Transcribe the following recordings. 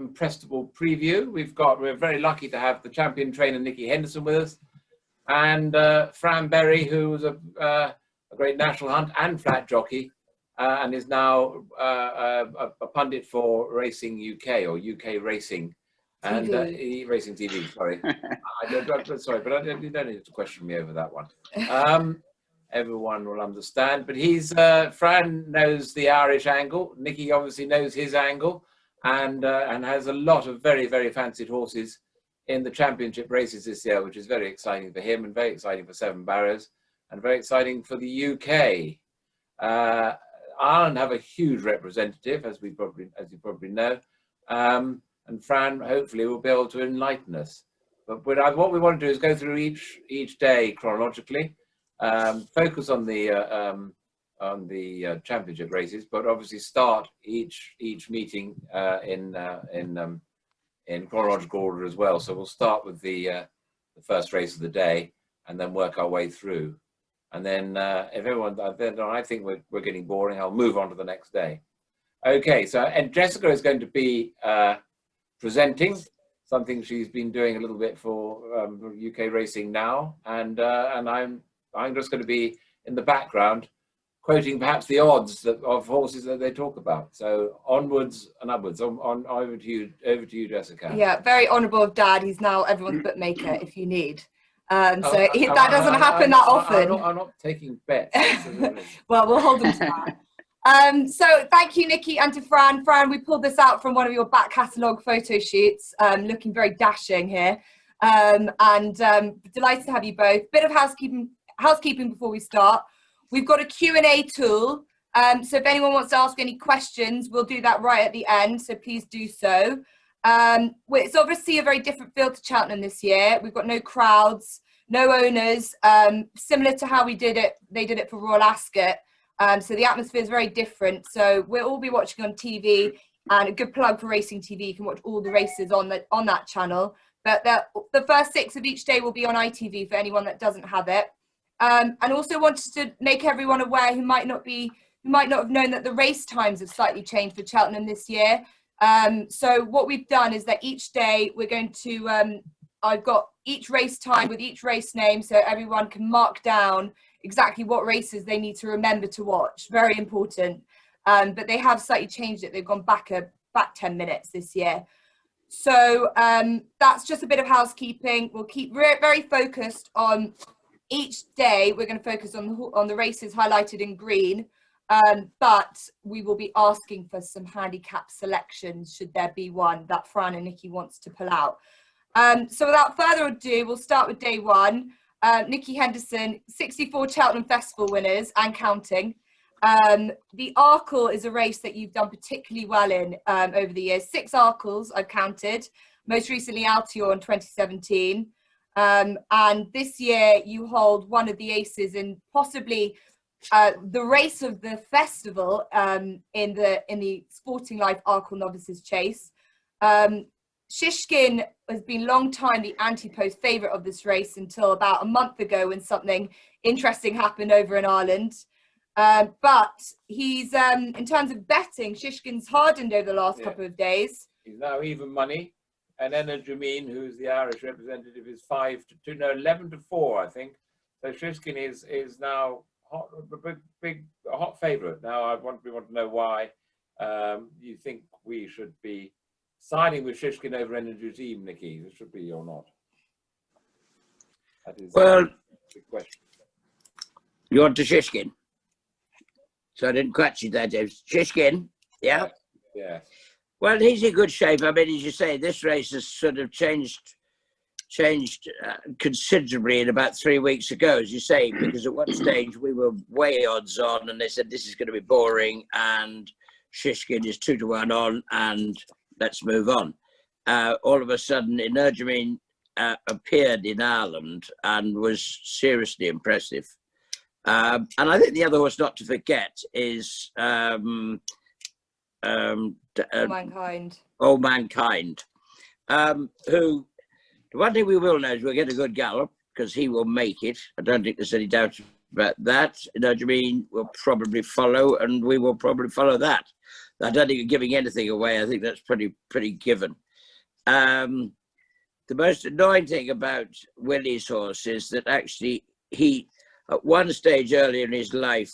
Prestable preview. We're very lucky to have the champion trainer Nicky Henderson with us, and Fran Berry, who was a great national hunt and flat jockey, and is now a pundit for Racing UK or UK Racing and Racing TV. Sorry, sorry, but you don't need to question me over that one. Everyone will understand. But Fran knows the Irish angle. Nicky obviously knows his angle. And has a lot of very, very fancied horses in the championship races this year, which is very exciting for him and very exciting for Seven Barrows and very exciting for the UK. Ireland have a huge representative, as you probably know, and Fran hopefully will be able to enlighten us. But what we want to do is go through each day chronologically, focus on the championship races, but obviously start each meeting in chronological order as well. So we'll start with the first race of the day and then work our way through. And then if everyone, then I think we're getting boring, I'll move on to the next day. Okay, so and Jessica is going to be presenting something she's been doing a little bit for UK Racing now, and I'm just going to be in the background, quoting perhaps the odds of horses that they talk about. So onwards and upwards. Over to you, Jessica. Yeah, very honourable of Dad. He's now everyone's bookmaker if you need. That doesn't happen that often. I'm not taking bets. Well, we'll hold them to that. So thank you, Nicky, and to Fran. Fran, we pulled this out from one of your back catalogue photo shoots, looking very dashing here. Delighted to have you both. Bit of housekeeping before we start. We've got a Q&A tool, so if anyone wants to ask any questions, we'll do that right at the end, so please do so. It's obviously a very different field to Cheltenham this year. We've got no crowds, no owners, similar to how they did it for Royal Ascot. So the atmosphere is very different. So we'll all be watching on TV, and a good plug for Racing TV. You can watch all the races on that channel. But the first 6 of each day will be on ITV for anyone that doesn't have it. And also wanted to make everyone aware who might not have known that the race times have slightly changed for Cheltenham this year. So what we've done is that each day we're going to, I've got each race time with each race name, so everyone can mark down exactly what races they need to remember to watch. Very important. But they have slightly changed it. They've gone back 10 minutes this year. So that's just a bit of housekeeping. We'll keep very focused on each day. We're going to focus on the races highlighted in green, but we will be asking for some handicap selections should there be one that Fran and Nicky wants to pull out. So without further ado, we'll start with day one. Nicky Henderson, 64 Cheltenham Festival winners and counting. The Arkle is a race that you've done particularly well in over the years. 6 Arkles I've counted, most recently Altior in 2017. And this year you hold one of the aces in possibly the race of the festival in the Sporting Life Arkle Novices Chase. Shishkin has been long time the anti-post favourite of this race until about a month ago when something interesting happened over in Ireland. But he's, in terms of betting, Shishkin's hardened over the last couple of days. He's now even money. And Enna Jameen, who's the Irish representative, is 11 to 4, I think. So Shishkin is now a hot favourite. Now we want to know why you think we should be siding with Shishkin over Enna Jameen, Nicky. This should be or not. That is the question. You want to Shishkin? So I didn't catch you there, James. Shishkin, yeah? Yeah. Well, he's in good shape. I mean, as you say, this race has sort of changed considerably in about 3 weeks ago, as you say, because at one stage we were way odds on and they said this is going to be boring and Shishkin is 2 to 1 on and let's move on. All of a sudden, Energumene appeared in Ireland and was seriously impressive. And I think the other horse not to forget is Mankind. Old Mankind, who, the one thing we will know is we'll get a good gallop because he will make it. I don't think there's any doubt about that. Energumene will probably follow and we will probably follow that. I don't think you're giving anything away. I think that's pretty given. The most annoying thing about Willie's horse is that actually he, at one stage earlier in his life,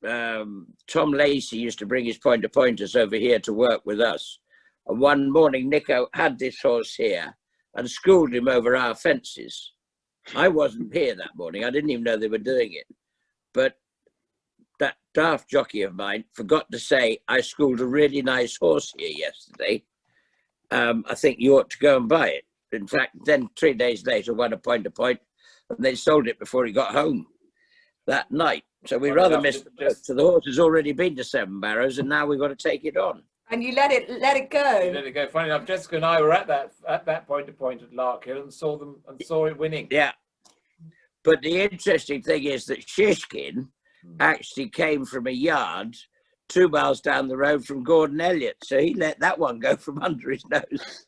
Tom Lacey used to bring his pointers over here to work with us. And one morning, Nico had this horse here and schooled him over our fences. I wasn't here that morning. I didn't even know they were doing it. But that daft jockey of mine forgot to say, I schooled a really nice horse here yesterday. I think you ought to go and buy it. In fact, then 3 days later, won a point, and they sold it before he got home that night. So we rather missed the boat. So the horse has already been to Seven Barrows, and now we've got to take it on. And you let it go. You let it go. Funny enough, Jessica and I were at that point at Larkhill and saw it winning. Yeah. But the interesting thing is that Shishkin actually came from a yard 2 miles down the road from Gordon Elliott. So he let that one go from under his nose.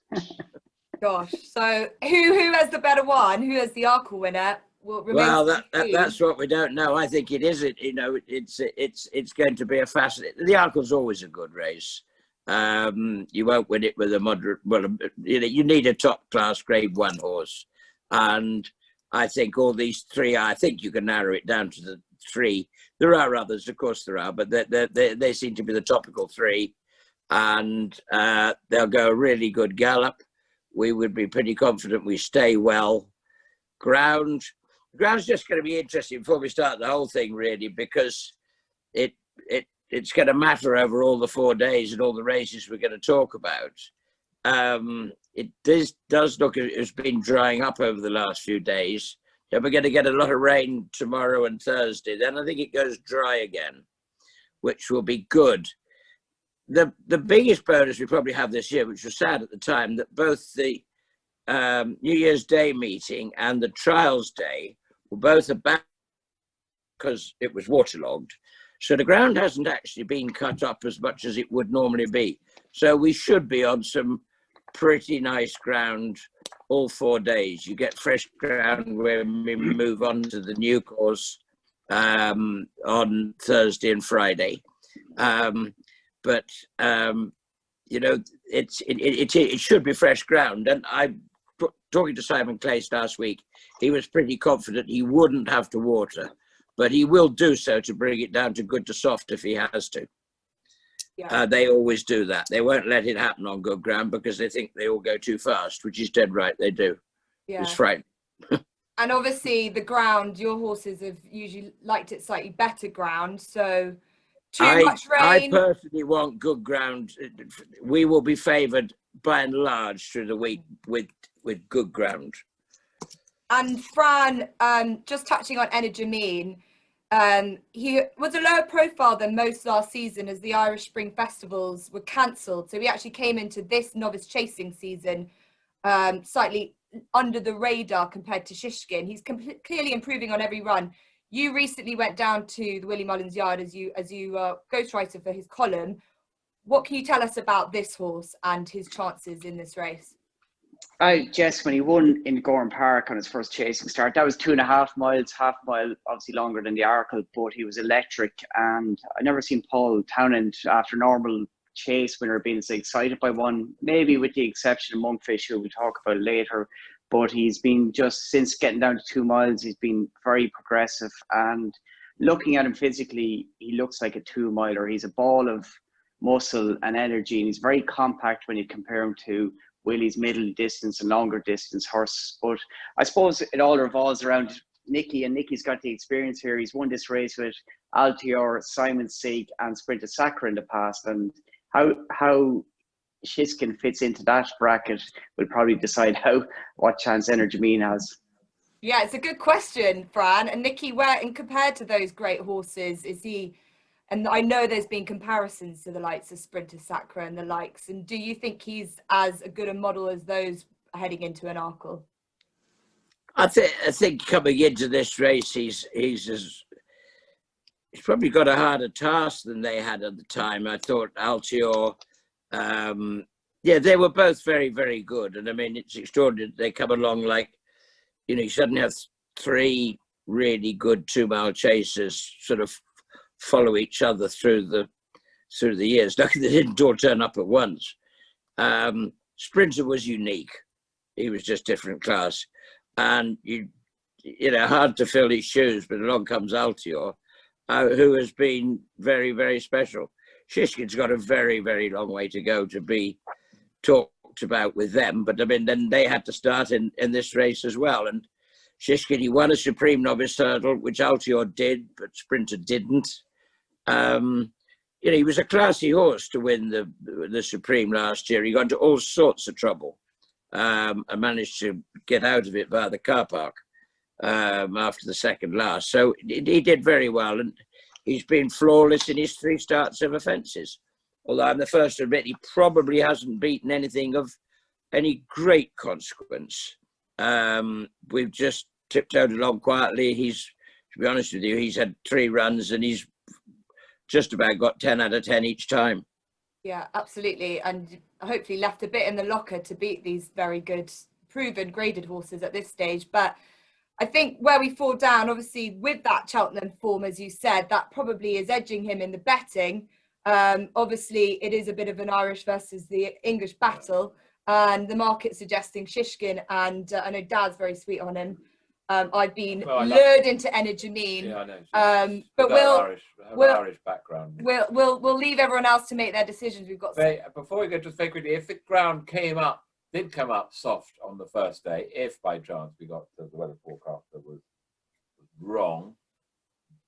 Gosh. So who has the better one? Who has the Arkle winner? Well, that's what we don't know. I think it is. It's going to be a fascinating. The Arkle's always a good race. You won't win it with a moderate. Well, you need a top class Grade 1 horse, and I think all these three. I think you can narrow it down to the 3. There are others, of course, there are, but they seem to be the topical 3, and they'll go a really good gallop. We would be pretty confident we stay well. Ground's just going to be interesting before we start the whole thing, really, because it's going to matter over all the 4 days and all the races we're going to talk about. It does look as it's been drying up over the last few days. So we're going to get a lot of rain tomorrow and Thursday. Then I think it goes dry again, which will be good. The biggest bonus we probably have this year, which was sad at the time, that both the New Year's Day meeting and the trials day were both about because it was waterlogged. So the ground hasn't actually been cut up as much as it would normally be. So we should be on some pretty nice ground all 4 days. You get fresh ground when we move on to the new course on Thursday and Friday. But it should be fresh ground. And I talking to Simon Clace last week, he was pretty confident he wouldn't have to water, but he will do so to bring it down to good to soft if he has to. Yeah. They always do that. They won't let it happen on good ground because they think they all go too fast, which is dead right. They do. Yeah. It's frightening. And obviously the ground, your horses have usually liked it slightly better ground. So too much rain. I personally want good ground. We will be favoured by and large through the week with good ground. And Fran, just touching on Energy, he was a lower profile than most last season as the Irish Spring Festivals were cancelled. So he actually came into this novice chasing season slightly under the radar compared to Shishkin. He's clearly improving on every run. You recently went down to the Willie Mullins yard as you ghostwriter for his column. What can you tell us about this horse and his chances in this race? Jess, when he won in Gorham Park on his first chasing start, that was 2.5 miles, half a mile, obviously longer than the Arkle, but he was electric. And I never seen Paul Townend after normal chase winner being so excited by one, maybe with the exception of Monkfish, who we'll talk about later. But he's been just, since getting down to 2 miles, he's been very progressive. And looking at him physically, he looks like a 2-miler. He's a ball of muscle and energy, and he's very compact when you compare him to Willie's middle distance and longer distance horse. But I suppose it all revolves around Nicky, and Nicky's got the experience here. He's won this race with Altior, Simon Seek and Sprinter Sacre in the past, and how Shishkin fits into that bracket will probably decide what chance Energy has. Yeah, it's a good question, Fran. And Nicky, where, and compared to those great horses, is he? And I know there's been comparisons to the likes of Sprinter Sacre and the likes. And do you think he's as a good a model as those heading into an Arkle? I think coming into this race, he's probably got a harder task than they had at the time. I thought Altior, they were both very, very good. And I mean, it's extraordinary. They come along like, you suddenly have 3 really good 2-mile chasers sort of follow each other through the through the years. Lucky they didn't all turn up at once. Sprinter was unique. He was just different class. And you know, hard to fill his shoes, but along comes Altior, who has been very, very special. Shishkin's got a very, very long way to go to be talked about with them. But I mean, then they had to start in this race as well. And Shishkin, he won a Supreme Novice Hurdle, which Altior did, but Sprinter didn't. You know, he was a classy horse to win the Supreme last year. He got into all sorts of trouble and managed to get out of it via the car park after the second last. So he did very well, and he's been flawless in his 3 starts over fences. Although I'm the first to admit he probably hasn't beaten anything of any great consequence. We've just tiptoed along quietly. To be honest with you, he's had 3 runs and he's just about got 10 out of 10 each time. Yeah, absolutely. And hopefully left a bit in the locker to beat these very good, proven, graded horses at this stage. But I think where we fall down, obviously, with that Cheltenham form, as you said, that probably is edging him in the betting. Obviously, it is a bit of an Irish versus the English battle. And the market suggesting Shishkin, and I know Dad's very sweet on him. I've been lured into Energy. Yeah, I know. But Irish background. We'll leave everyone else to make their decisions. We've got. Before we go, just very quickly, if the ground did come up soft on the first day, if by chance we got the weather forecast that was wrong,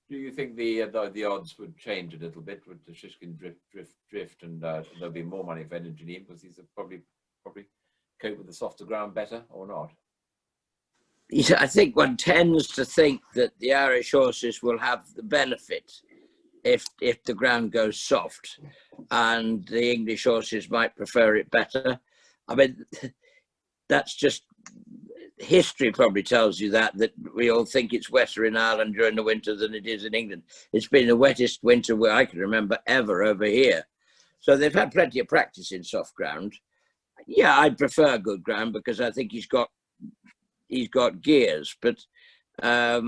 do you think the odds would change a little bit? Would the Shishkin drift, and there'll be more money for Energy because he's probably cope with the softer ground better, or not? I think one tends to think that the Irish horses will have the benefit if the ground goes soft, and the English horses might prefer it better. I mean, that's just history probably tells you that we all think it's wetter in Ireland during the winter than it is in England. It's been the wettest winter where I can remember ever over here. So they've had plenty of practice in soft ground. Yeah, I'd prefer good ground because I think he's got gears, but I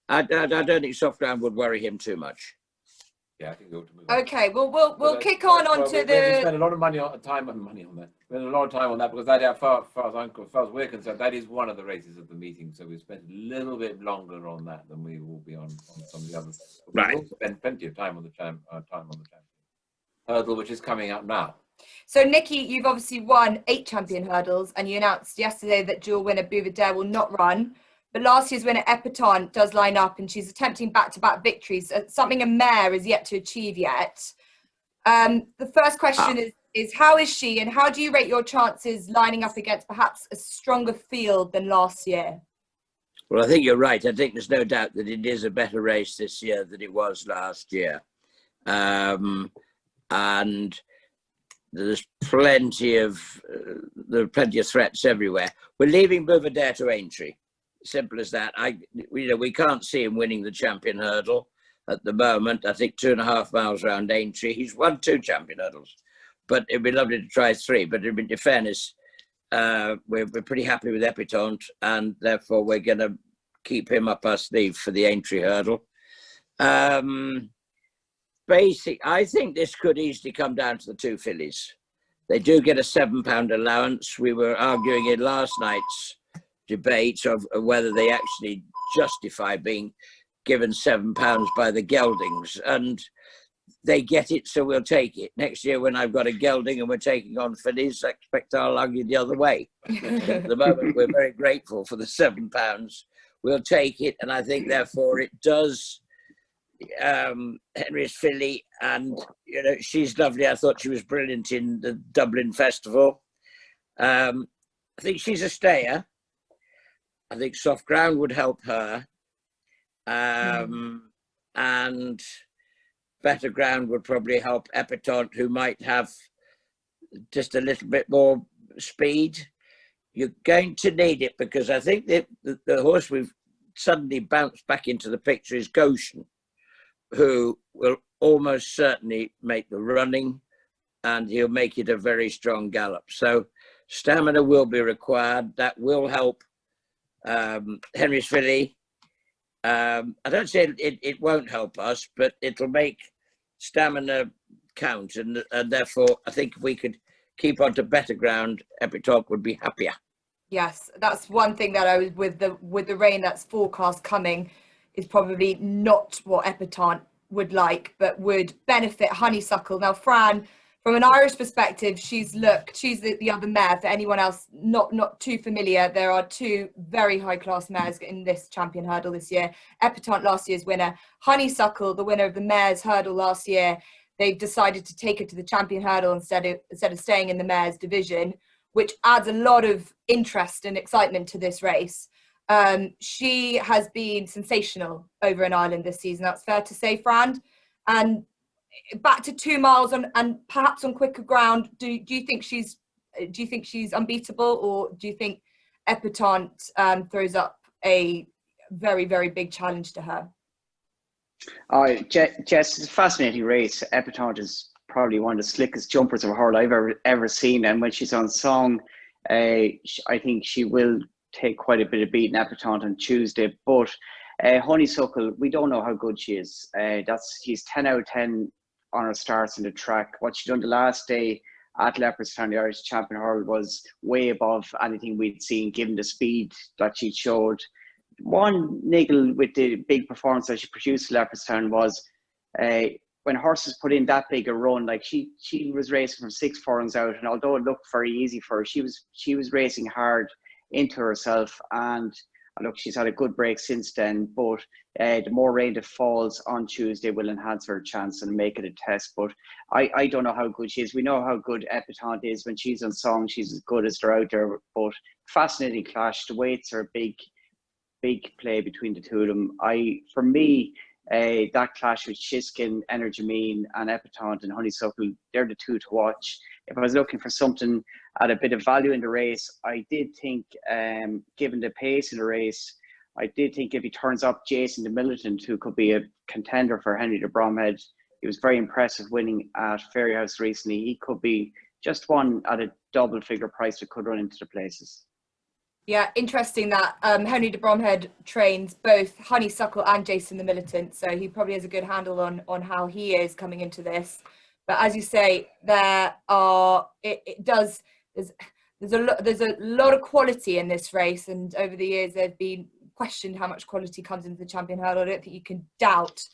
don't think soft ground would worry him too much. Yeah, I think we ought to move on. Okay, well, we'll kick on onto we spend a lot of time on that. We spend a lot of time on that because that, as far as we're concerned, that is one of the races of the meeting. So we spent a little bit longer on that than we will be on some of the others. Right. We'll spend plenty of time on the champion hurdle, which is coming up now. So, Nicky, you've obviously won 8 champion hurdles, and you announced yesterday that dual winner Bouvardere will not run. But last year's winner Epatante does line up, and she's attempting back-to-back victories, something a mare is yet to achieve yet. The first question is how is she, and how do you rate your chances lining up against perhaps a stronger field than last year? Well, I think you're right. I think there's no doubt that it is a better race this year than it was last year. And there's plenty of threats everywhere. We're leaving Bouvardere to Aintree. Simple as that. We can't see him winning the champion hurdle at the moment. I think 2.5 miles around Aintree. He's won 2 champion hurdles, but it'd be lovely to try 3. But in fairness, we're pretty happy with Epatante, and therefore we're going to keep him up our sleeve for the Aintree hurdle. I think this could easily come down to the 2 fillies. They do get a £7 allowance. We were arguing in last night's debate of whether they actually justify being given £7 by the geldings, and they get it, so we'll take it. Next year when I've got a gelding and we're taking on fillies, I expect I'll argue the other way. At the moment, we're very grateful for the £7. We'll take it, and I think therefore it does. Henry's filly, and she's lovely. I thought she was brilliant in the Dublin Festival. I think she's a stayer. I think soft ground would help her, and better ground would probably help Epatante, who might have just a little bit more speed. You're going to need it because I think that the horse we've suddenly bounced back into the picture is Goshen, who will almost certainly make the running, and he'll make it a very strong gallop. So stamina will be required. That will help Henry's filly. I don't say it won't help us, but it'll make stamina count, and therefore I think if we could keep on to better ground, Epitalk would be happier. Yes, that's one thing that I was with the rain that's forecast coming is probably not what Epitante would like, but would benefit Honeysuckle. Now, Fran, from an Irish perspective, she's the other mare. For anyone else not too familiar, there are two very high class mares in this champion hurdle this year. Epitante, last year's winner. Honeysuckle, the winner of the mares hurdle last year. They've decided to take her to the champion hurdle instead of staying in the mares division, which adds a lot of interest and excitement to this race. She has been sensational over in Ireland this season. That's fair to say, Fran. And back to 2 miles and perhaps on quicker ground. Do you think she's unbeatable, or do you think Epitante throws up a very, very big challenge to her? Oh, Jess, it's a fascinating race. Epitante is probably one of the slickest jumpers of a hurl I've ever seen, and when she's on song, I think she will take quite a bit of beating Epitante on Tuesday. But Honeysuckle, we don't know how good she is. She's 10 out of 10 on her starts in the track. What she done the last day at Leopardstown, the Irish champion hurl, was way above anything we'd seen, given the speed that she showed. One niggle with the big performance that she produced at Leopardstown was when horses put in that big a run. Like she was racing from 6 furlongs out, and although it looked very easy for her, she was racing hard into herself. And look, she's had a good break since then, but the more rain that falls on Tuesday will enhance her chance and make it a test. But I don't know how good she is. We know how good Epitante is. When she's on song, she's as good as they're out there. But fascinating clash. The weights are a big play between the two of them. For me, that clash with Shiskin, Energumene and Epitante and Honeysuckle, they're the two to watch. If I was looking for something at a bit of value in the race, I did think, given the pace in the race, I did think if he turns up Jason the Militant, who could be a contender for Henry de Bromhead, he was very impressive winning at Fairyhouse recently. He could be just one at a double figure price that could run into the places. Yeah, interesting that Henry de Bromhead trains both Honeysuckle and Jason the Militant, so he probably has a good handle on how he is coming into this. But as you say, there's a lot of quality in this race, and over the years they've been questioned how much quality comes into the champion hurdle. I don't think you can doubt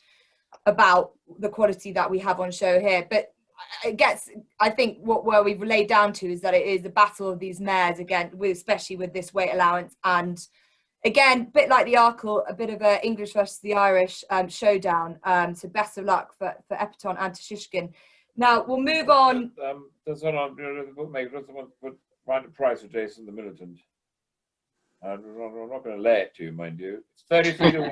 about the quality that we have on show here, but I think where we've laid down to is that it is a battle of these mares again, especially with this weight allowance, and again, a bit like the Arkle, a bit of a English versus the Irish showdown. So best of luck for Epitante and to Shishkin. Now we'll move on. Does someone put find a price for Jason the Militant? I'm not going to lay it to you, mind you. It's 33 to 1.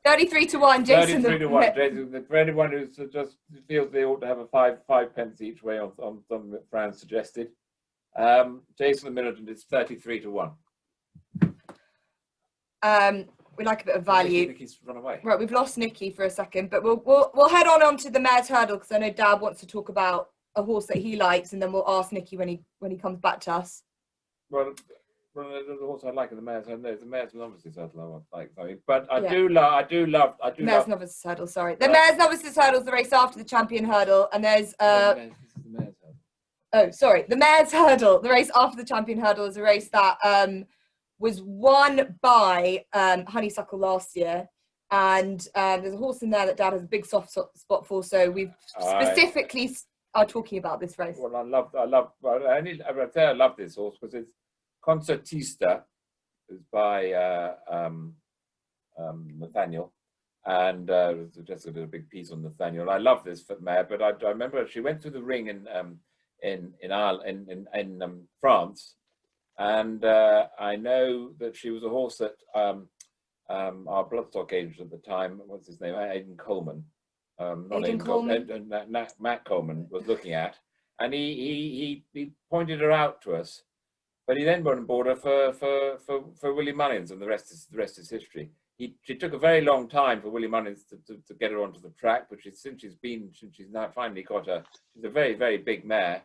33 to 1, Jason. 33 to 1. Jason, for anyone who just feels they ought to have a five pence each way on something that Fran suggested, Jason the Militant is 33 to 1. We like a bit of value. Nicky's run away. Right, we've lost Nicky for a second, but we'll head on to the mare's hurdle, because I know Dad wants to talk about a horse that he likes, and then we'll ask Nicky when he comes back to us. Well, the horse I like in the mare's hurdle, the mare's novices hurdle I like, sorry, but I do love mare's novices hurdle. Sorry, the mare's novices hurdle is the race after the champion hurdle, and there's the mare's hurdle. Oh, sorry, the mare's hurdle. The race after the champion hurdle is a race that was won by Honeysuckle last year, and there's a horse in there that Dad has a big soft spot for, so we've specifically are talking about this race. Well, I love this horse because it's Concertista, is by Nathaniel, and just did a big piece on Nathaniel. I love this mare, but I remember she went through the ring in Ireland, in France, and I know that she was a horse that our bloodstock agent at the time, what's his name, Aidan Coleman, Matt Coleman was looking at, and he pointed her out to us. But he then went and bought her for Willie Mullins, and the rest is history. She took a very long time for Willie Mullins to get her onto the track, but since she's now finally got her. She's a very, very big mare,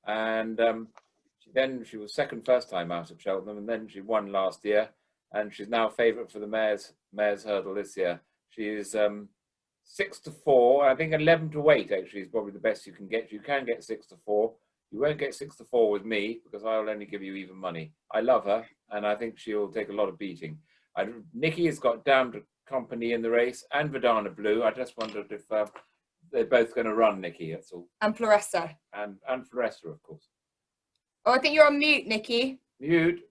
and she was second first time out at Cheltenham, and then she won last year, and she's now favourite for the mare's hurdle this year. She is 6-4. I think 11-8 actually is probably the best you can get. You can get 6-4. You won't get 6-4 with me because I'll only give you even money. I love her, and I think she'll take a lot of beating. Nicky has got Damned Company in the race, and Verdana Blue. I just wondered if they're both going to run, Nicky. That's all. And Floressa. And Floressa, of course. Oh, I think you're on mute, Nicky. Mute.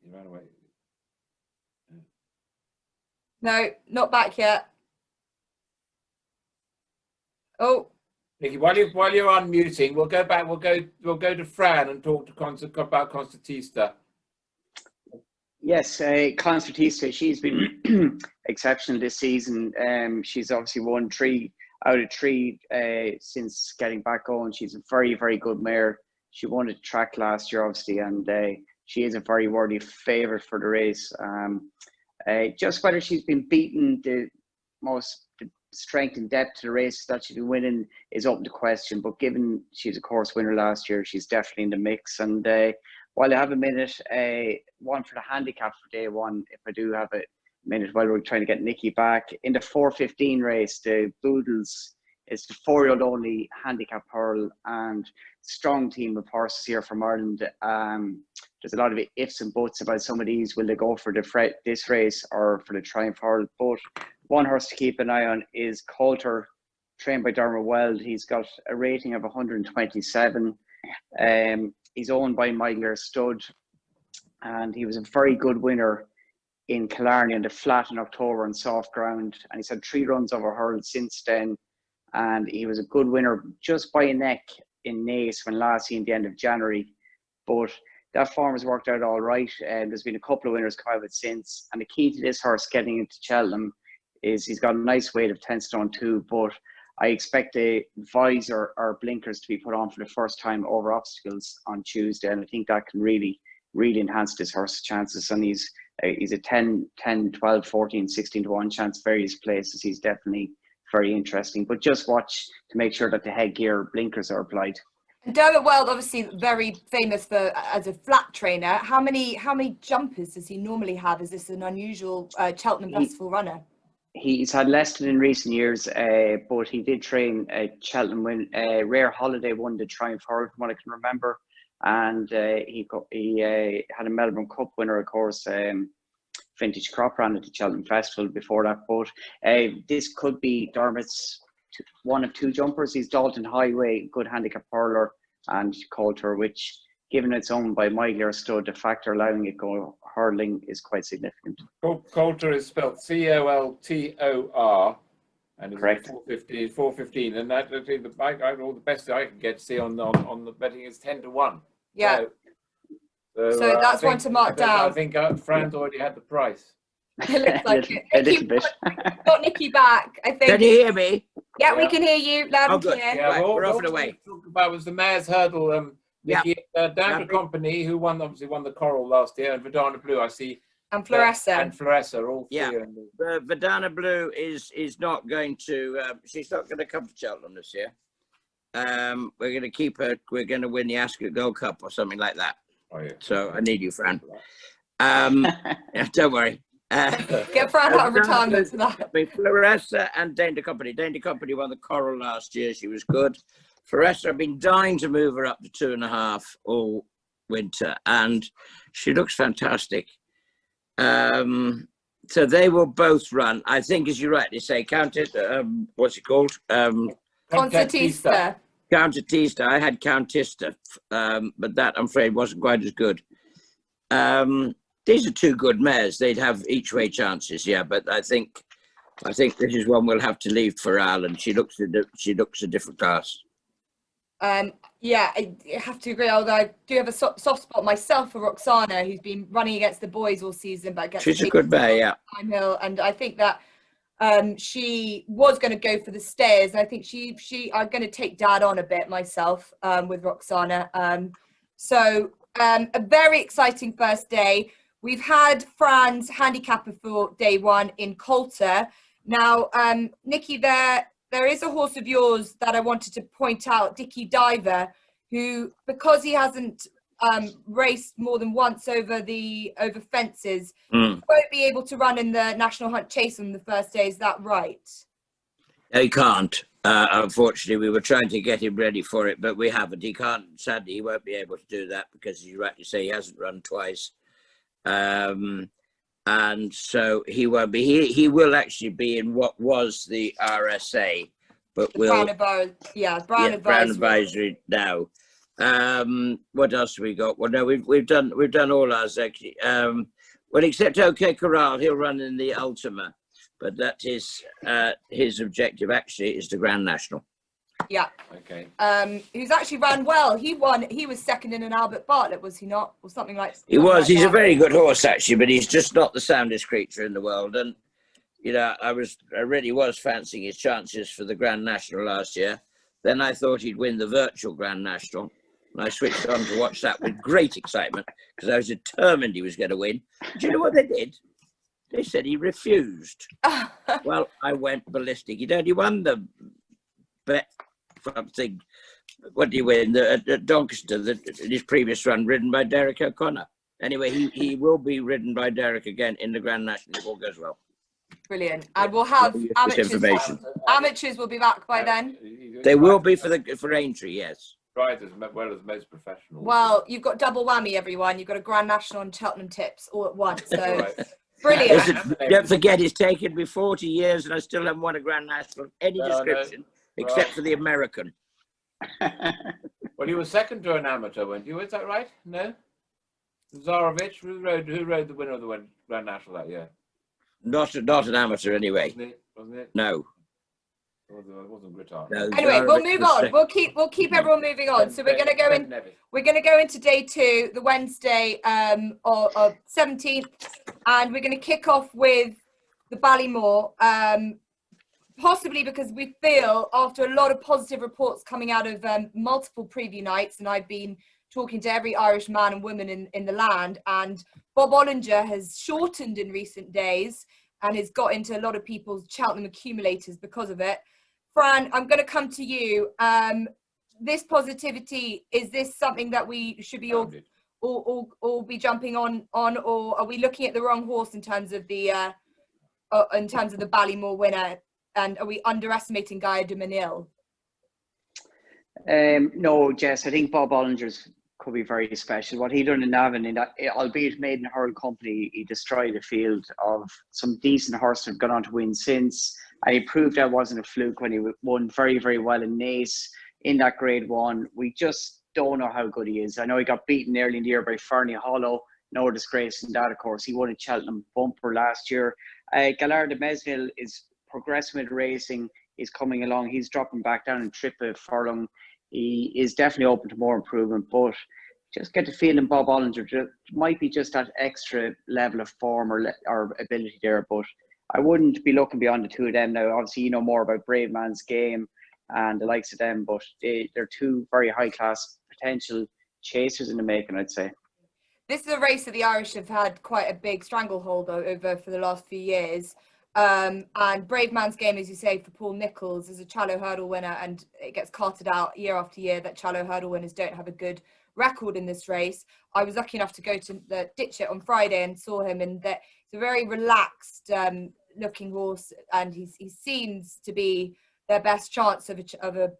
You ran away. No, not back yet. Oh, Nicky, while you're unmuting, we'll go back. We'll go to Fran and talk to about Concertista. Yes, Concertista, she's been exceptional this season. She's obviously won 3 out of 3 since getting back on. She's a very, very good mare. She won the track last year, obviously, and she is a very worthy favourite for the race. Just whether she's been beaten the strength and depth to the race that she's been winning is open to question. But given she's a course winner last year, she's definitely in the mix. And while I have a minute, one for the handicap for day one, if I do have a minute while we're trying to get Nicky back. In the 4:15 race, the Boodles is the 4-year-old only handicap hurl, and strong team of horses here from Ireland. There's a lot of ifs and buts about some of these. Will they go for this race or for the Triumph Hurl? But one horse to keep an eye on is Coulter, trained by Dermot Weld. He's got a rating of 127. He's owned by Migler Stud, and he was a very good winner in Killarney on the flat in October on soft ground. And he's had 3 runs over hurl since then. And he was a good winner just by a neck in Naas when last seen at the end of January. But that form has worked out all right. There's been a couple of winners come out of it since. And the key to this horse getting into Cheltenham is he's got a nice weight of 10 stone 2, but I expect the visor or blinkers to be put on for the first time over obstacles on Tuesday. And I think that can really, really enhance this horse's chances. And he's a 10, 12, 14, 16 to 1 chance various places. He's definitely very interesting, but just watch to make sure that the headgear blinkers are applied. and Dermot Weld, obviously very famous as a flat trainer. How many jumpers does he normally have? Is this an unusual Cheltenham Festival runner? He's had less than in recent years, but he did train Cheltenham when Rare Holiday won the Triumph Hurl, from what I can remember, and he had a Melbourne Cup winner, of course. Vintage crop ran at the Cheltenham Festival before that, but this could be Dermot's one of 2 jumpers. He's Dalton Highway, good handicap hurler, and Coulter, which, given it's owned by Migler Stud, the factor allowing it go hurling is quite significant. Coulter is spelled Coltor, and it's Correct. 4:15, and that all the best I can get to see on the betting is 10 to 1. Yeah. So that's one to mark down. I think Fran's already had the price. It looks like it. A little bit. Got Nicky back, I think. Can you hear me? Yeah, we can hear you loud and good. clear. Yeah, Right, we're off all and away. we talked about was the Mayor's Hurdle. Nicky, Damned Yeah. Company, who obviously won the Coral last year, and Verdana Blue, I see. And Floressa. And Floressa, all 3. Yeah. Verdana Blue is not going to. She's not going to come to Cheltenham this year. We're going to keep her. We're going to win the Ascot Gold Cup or something like that. Oh, yeah. So I need you, Fran. Yeah, don't worry. Get Fran out of retirement for that. Floressa and Dane de Company. Dane de Company won the Coral last year. She was good. Floressa, I've been dying to move her up to 2.5 all winter, and she looks fantastic. So they will both run. I think, as you rightly say, what's it called? Concertista. Countitista. I had Countista, but that, I'm afraid, wasn't quite as good. These are 2 good mares. They'd have each way chances, yeah. But I think this is one we'll have to leave for Alan. She looks a different class. Yeah, I have to agree. Although I do have a soft spot myself for Roxana, who's been running against the boys all season, but She's a good mare, yeah. Time Hill, and I think that she was going to go for the stairs. And I think I'm going to take Dad on a bit myself with Roxana. So a very exciting first day. We've had Fran's handicapper for day one in Coulter. Now, Nicky, there is a horse of yours that I wanted to point out, Dicky Diver, who, because he hasn't raced more than once over fences. Mm. Won't be able to run in the National Hunt Chase on the first day. Is that right? No, he can't. Unfortunately, we were trying to get him ready for it, but we haven't. He can't. Sadly, he won't be able to do that because, as you rightly say, he hasn't run twice. And so he won't be. He will actually be in what was the RSA, but Brown Advisory now. What else have we got? Well, no, we've done all ours actually. Well, except OK Corral, he'll run in the Ultima, but that is his objective actually is the Grand National. Yeah. Okay. Who's actually ran well. He won. He was second in an Albert Bartlett, was he not, or something like? He was. Like He's that. a very good horse actually, but he's just not the soundest creature in the world. And you know, I really was fancying his chances for the Grand National last year. Then I thought he'd win the virtual Grand National. And I switched on to watch that with great excitement because I was determined he was going to win. Do you know what they did? They said he refused. Well, I went ballistic. He'd only won the bet thing. What did he win? At Doncaster, in his previous run, ridden by Derek O'Connor. Anyway, he will be ridden by Derek again in the Grand National if all goes well. Brilliant. And we'll have amateurs. Information. Amateurs will be back by then. They will be for Aintree, yes. Right, as well as most professionals. Well, you've got double whammy, everyone. You've got a Grand National and Cheltenham tips all at once. So Right. brilliant. Listen, don't forget, it's taken me 40 years and I still haven't won a Grand National of any description except for the American. Well, you were second to an amateur, weren't you? Is that right? No? Zarovich, who rode the winner of the Grand National that year? Not an amateur anyway. Wasn't it? No. It wasn't Grittard. No, Anyway, we'll Zarovich move was on. second. We'll keep everyone moving on. So we're going to go into day 2, the Wednesday of 17th, and we're going to kick off with the Ballymore. Possibly because we feel, after a lot of positive reports coming out of multiple preview nights, and I've been talking to every Irish man and woman in the land, and Bob Ollinger has shortened in recent days and has got into a lot of people's Cheltenham accumulators because of it. Fran, I'm going to come to you. This positivity, is this something that we should be all be jumping on, or are we looking at the wrong horse in terms of the Ballymore winner? And are we underestimating Gaia de Manil? No, Jess, I think Bob Ollinger's could be very special. What he done in Navan, albeit made in Hurl company, he destroyed a field of some decent horses have gone on to win since. And he proved that wasn't a fluke when he won very, very well in Naas in that Grade 1. We just don't know how good he is. I know he got beaten early in the year by Fernie Hollow. No disgrace in that, of course. He won a Cheltenham bumper last year. Gaillard de Mesnil is progressing with racing. He's coming along. He's dropping back down in Trippa Furlong. He is definitely open to more improvement, but just get the feeling Bob Ollinger might be just that extra level of form or ability there, but I wouldn't be looking beyond the two of them now. Obviously, you know more about Brave Man's Game and the likes of them, but they're two very high-class potential chasers in the making, I'd say. This is a race that the Irish have had quite a big stranglehold over for the last few years. And Brave Man's Game, as you say, for Paul Nicholls, is a Challow Hurdle winner, and it gets carted out year after year that Challow Hurdle winners don't have a good record in this race. I was lucky enough to go to the Ditchet on Friday and saw him, and that it's a very relaxed looking horse, and he seems to be their best chance of a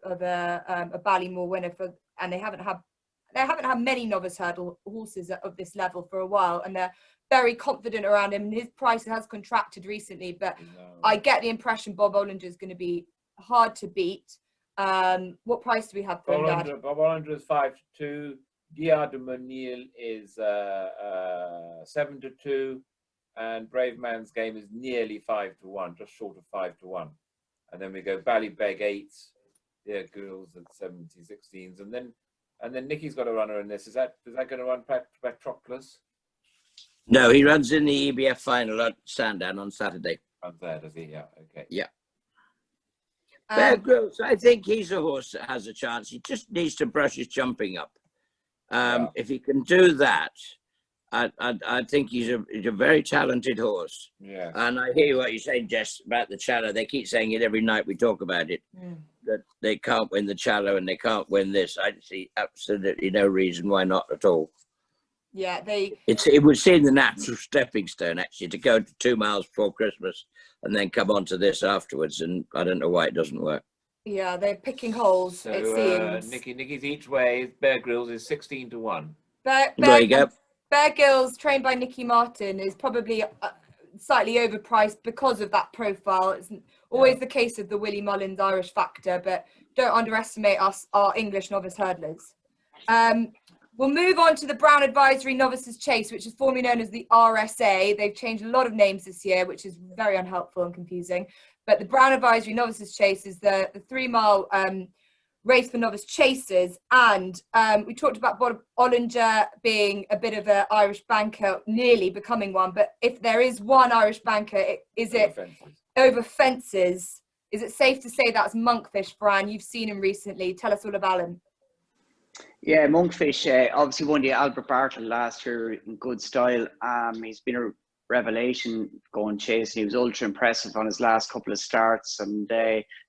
Ballymore winner and they haven't had many novice hurdle horses of this level for a while, and they're very confident around him. His price has contracted recently, but I get the impression Bob Ollinger is going to be hard to beat. What price do we have for him, Dad? Bob Ollinger is 5-2. Gaillard de Manil is 7-2, and Brave Man's Game is nearly 5-1, just short of 5-1. And then we go Ballybeg 8s, yeah, girls at 17, 16s, and then Nicky's got a runner in this. Is that going to run Patroclus? No, he runs in the EBF final at Sandown on Saturday. Runs there, does he? Yeah, okay. Yeah. Bear Grylls, I think he's a horse that has a chance. He just needs to brush his jumping up. If he can do that, I think he's a very talented horse. Yeah. And I hear what you're saying, Jess, about the Challow. They keep saying it every night we talk about it. that they can't win the Challow and they can't win this. I see absolutely no reason why not at all. Yeah, It would seem the natural stepping stone actually to go to 2 miles before Christmas and then come on to this afterwards. And I don't know why it doesn't work. yeah, they're picking holes. So, It seems. Nicky's each way. Bear Grylls is 16-1. There you go. Bear Grylls, trained by Nicky Martin, is probably slightly overpriced because of that profile. It's always the case of the Willie Mullins Irish factor, but don't underestimate our English novice hurdlers. We'll move on to the Brown Advisory Novices Chase, which is formerly known as the RSA. They've changed a lot of names this year, which is very unhelpful and confusing. But the Brown Advisory Novices Chase is the 3-mile race for novice chasers. And we talked about Bob Ollinger being a bit of an Irish banker, nearly becoming one. But if there is one Irish banker, is it over fences? Is it safe to say that's Monkfish, Fran? You've seen him recently. Tell us all about him. Yeah, Monkfish obviously won the Albert Bartlett last year in good style. He's been a revelation going chasing. He was ultra impressive on his last couple of starts, and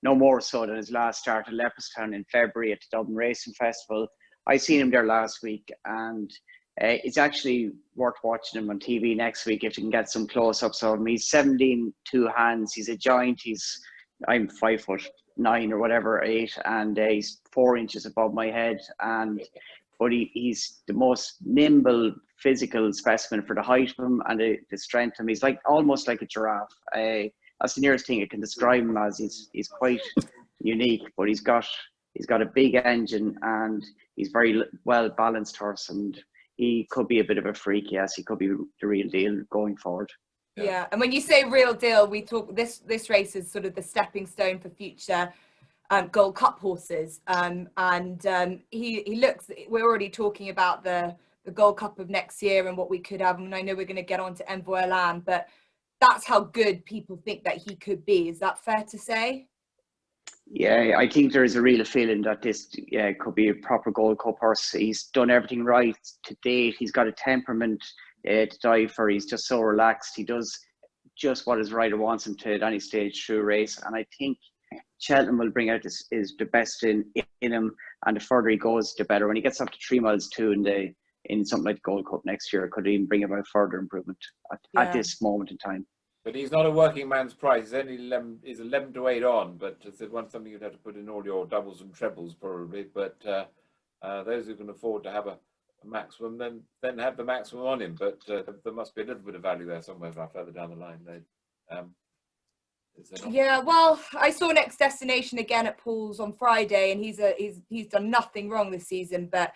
no more so than his last start at Leopardstown in February at the Dublin Racing Festival. I seen him there last week, and it's actually worth watching him on TV next week if you can get some close-ups of him. He's 17 2 hands. He's a giant. I'm 5'9" or whatever, 8, and he's 4 inches above my head. But he's the most nimble physical specimen for the height of him and the strength of him. He's almost like a giraffe. That's the nearest thing I can describe him as. He's quite unique, but he's got a big engine and he's very well balanced horse, and he could be a bit of a freak. Yes, he could be the real deal going forward. Yeah, and when you say real deal, we talk this race is sort of the stepping stone for future Gold Cup horses. He looks. We're already talking about the Gold Cup of next year and what we could have. And I know we're going to get on to Envoy Land, but that's how good people think that he could be. Is that fair to say? Yeah, I think there is a real feeling that this could be a proper Gold Cup horse. He's done everything right to date. He's got a temperament to die for. He's just so relaxed. He does just what his rider wants him to at any stage through a race. And I think Cheltenham will bring out is the best in him. And the further he goes, the better. When he gets up to 3 miles too in something like Gold Cup next year, could even bring about further improvement at this moment in time. But he's not a working man's price. He's only 11 to 8 on. But it's something you'd have to put in all your doubles and trebles probably. But those who can afford to have a maximum, then have the maximum on him. But there must be a little bit of value there somewhere further down the line. Yeah, well, I saw Next Destination again at Paul's on Friday, and he's done nothing wrong this season. But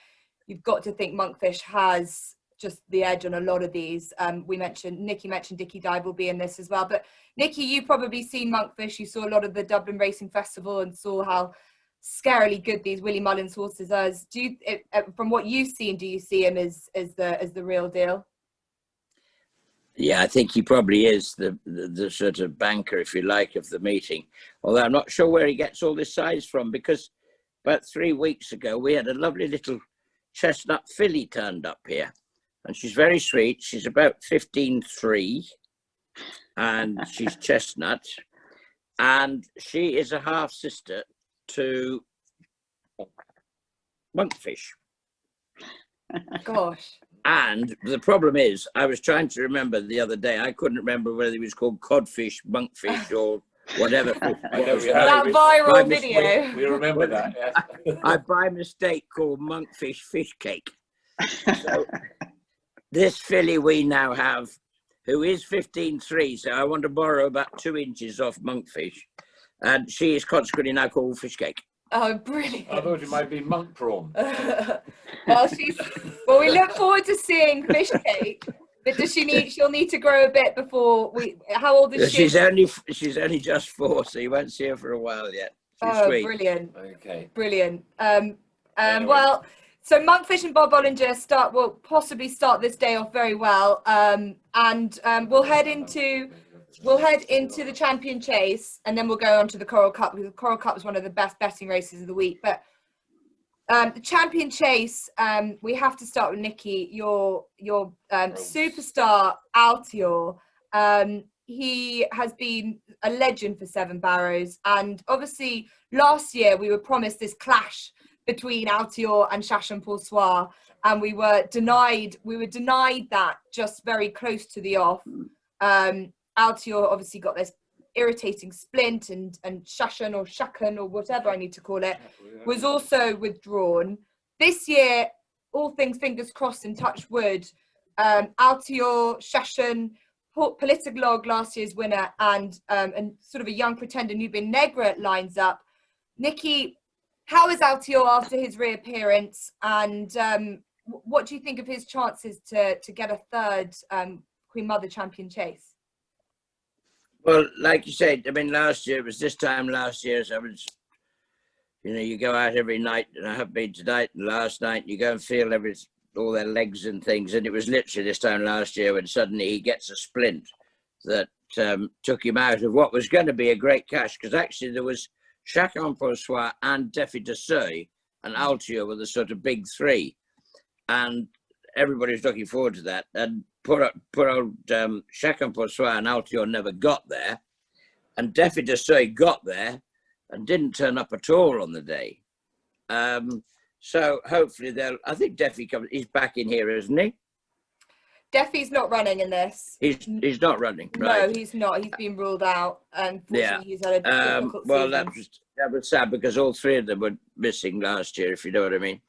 you've got to think Monkfish has just the edge on a lot of these. Nicky mentioned Dickie Dive will be in this as well. But Nicky, you've probably seen Monkfish. You saw a lot of the Dublin Racing Festival and saw how scarily good these Willie Mullins horses are. From what you've seen, do you see him as the real deal? Yeah, I think he probably is the sort of banker, if you like, of the meeting. Although I'm not sure where he gets all this size from, because about 3 weeks ago we had a lovely little chestnut filly turned up here, and she's very sweet. She's about 15.3, and she's chestnut, and she is a half sister to Monkfish. Gosh. And the problem is, I was trying to remember the other day, I couldn't remember whether he was called Codfish, Monkfish, or whatever. That viral video. We remember that, yes. I by mistake called Monkfish fish cake. So this filly we now have, who is 15.3, so I want to borrow about 2 inches off Monkfish, and she is consequently now called fish cake. Oh, brilliant. I thought it might be monk prawn. Well, we look forward to seeing fish cake. But she'll need to grow a bit before how old is she? She's only just 4, so you won't see her for a while yet. She's sweet. Brilliant. Okay. Brilliant. Anyway. Well, so Monkfish and Bob Ollinger will possibly start this day off very well. We'll head into the Champion Chase, and then we'll go on to the Coral Cup, because the Coral Cup is one of the best betting races of the week. But the Champion Chase, we have to start with Nicky, your superstar Altior. He has been a legend for 7 Barrows, and obviously last year we were promised this clash between Altior and Chachan-Poursois, and we were denied that just very close to the off. Altior obviously got this irritating splint, and Chachan or whatever I need to call it was also withdrawn. This year, all things fingers crossed and touch wood, Altior, Chachan, Politiglogue, last year's winner, and sort of a young pretender, Nubin Negra, lines up. Nicky, how is Altior after his reappearance, and what do you think of his chances to get a third Queen Mother champion chase? Well, like you said, I mean, last year, it was this time last year, so I was, you know, you go out every night, and I have been tonight and last night, you go and feel all their legs and things, and it was literally this time last year when suddenly he gets a splint that took him out of what was going to be a great cash, because actually there was Chachan-Poursois and Défi de Seuil and Altior were the sort of big three, and everybody was looking forward to that, and poor old Chachan-Poursois and Altior never got there, and Défi de Seuil got there and didn't turn up at all on the day. So hopefully I think Défi he's back in here, isn't he? Défi's not running in this. He's not running, right? No, he's not. He's been ruled out. Unfortunately, he's had a difficult well, season. that was sad because all three of them were missing last year, if you know what I mean.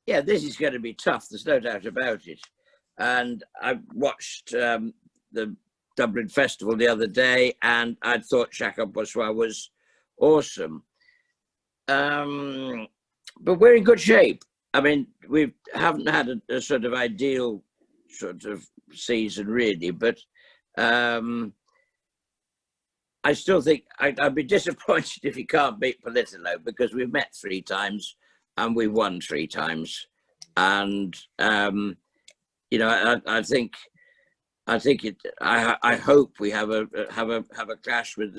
Yeah, this is going to be tough. There's no doubt about it. And I watched the Dublin Festival the other day, and I thought Chachan-Poursois was awesome. But we're in good shape. I mean, we haven't had a sort of ideal sort of season really, but I still think I'd be disappointed if he can't beat Politiglogue, because we've met 3 times and we won 3 times, and you know, I hope we have a clash with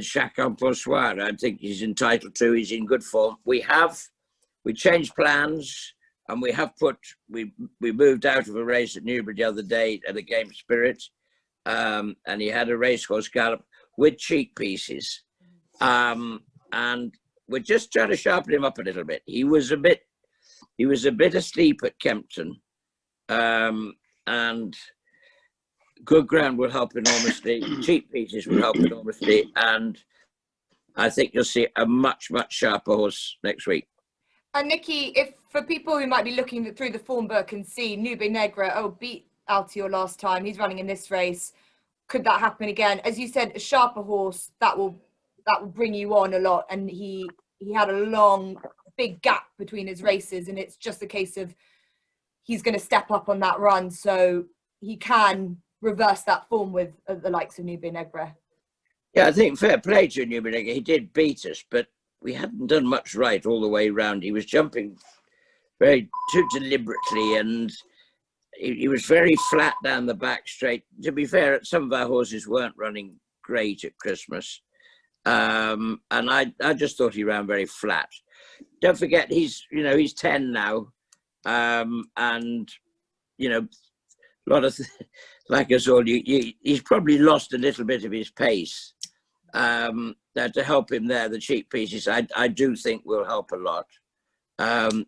Chachan-Poursois. I think he's entitled to. He's in good form. We changed plans, and we moved out of a race at Newbury the other day at a Game Spirit, and he had a racehorse gallop with cheek pieces, and we're just trying to sharpen him up a little bit. He was a bit asleep at Kempton, and good ground will help enormously. Cheap pieces will help enormously, and I think you'll see a much sharper horse next week. And Nicky, if for people who might be looking through the form book and see Nubin Negra beat Altior last time, he's running in this race. Could that happen again? As you said, a sharper horse that will bring you on a lot, and he had a long, big gap between his races, and it's just a case of he's going to step up on that run, so he can reverse that form with the likes of Nubin Negra. Yeah, I think fair play to Nubin Negra. He did beat us, but we hadn't done much right all the way round. He was jumping too deliberately, and he was very flat down the back straight. To be fair, some of our horses weren't running great at Christmas, and I just thought he ran very flat. Don't forget, he's 10 now, and you know, a lot of like us all, he's probably lost a little bit of his pace. To help him there, the cheap pieces I do think will help a lot.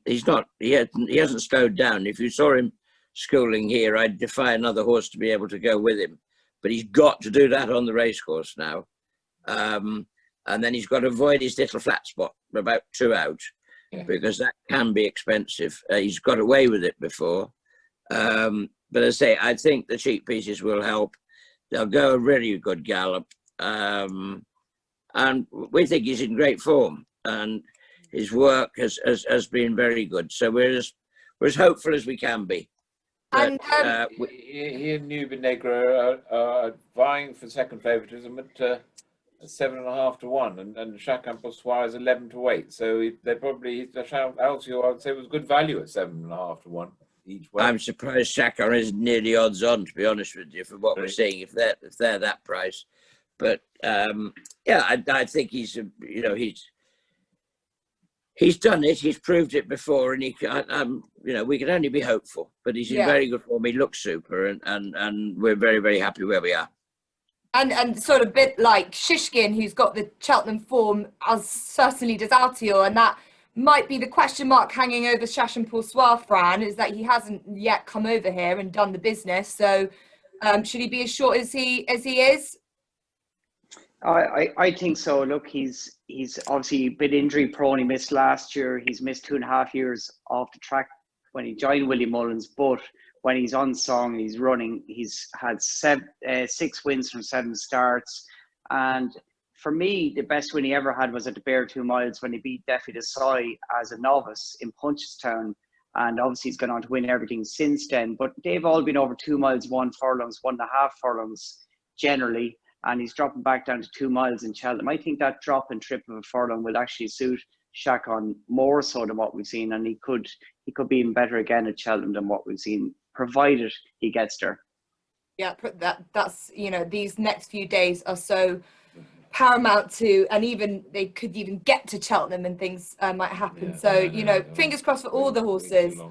He hasn't slowed down. If you saw him schooling here, I'd defy another horse to be able to go with him, but he's got to do that on the racecourse now, and then he's got to avoid his little flat spot about 2 out, because that can be expensive. He's got away with it before, but as I say, I think the cheap pieces will help. They'll go a really good gallop. And we think he's in great form, and his work has been very good. So we're as hopeful as we can be. But, he and Nubin Negra are vying for second favouritism at 7.5 to 1, and Chachan-Poursois is 11 to 8. So they probably Altior, I would say, was good value at 7.5 to 1 each way. I'm surprised Chachan is nearly odds on, to be honest with you, for what we're seeing. If they're that price. But yeah, I think he's done it. He's proved it before, and we can only be hopeful. But he's in very good form. He looks super, and we're very happy where we are. And sort of bit like Shishkin, who's got the Cheltenham form, as certainly does Altior, and that might be the question mark hanging over Shashan Poursoir, Fran, is that he hasn't yet come over here and done the business. So should he be as short as he is? I think so. Look, he's obviously a bit injury prone. He missed last year. He's missed 2.5 years off the track when he joined Willie Mullins. But when he's on song, he's running. He's had 6 wins from 7 starts. And for me, the best win he ever had was at the Bear 2 miles when he beat Defi Desai as a novice in Punchestown. And obviously he's gone on to win everything since then. But they've all been over 2 miles, 1 furlongs, 1.5 furlongs generally. And he's dropping back down to 2 miles in Cheltenham. I think that drop and trip of a furlong will actually suit Shakon more so than what we've seen, and he could be even better again at Cheltenham than what we've seen, provided he gets there. Yeah, that's these next few days are so paramount to, and even they could even get to Cheltenham and things might happen. Fingers crossed for all the horses.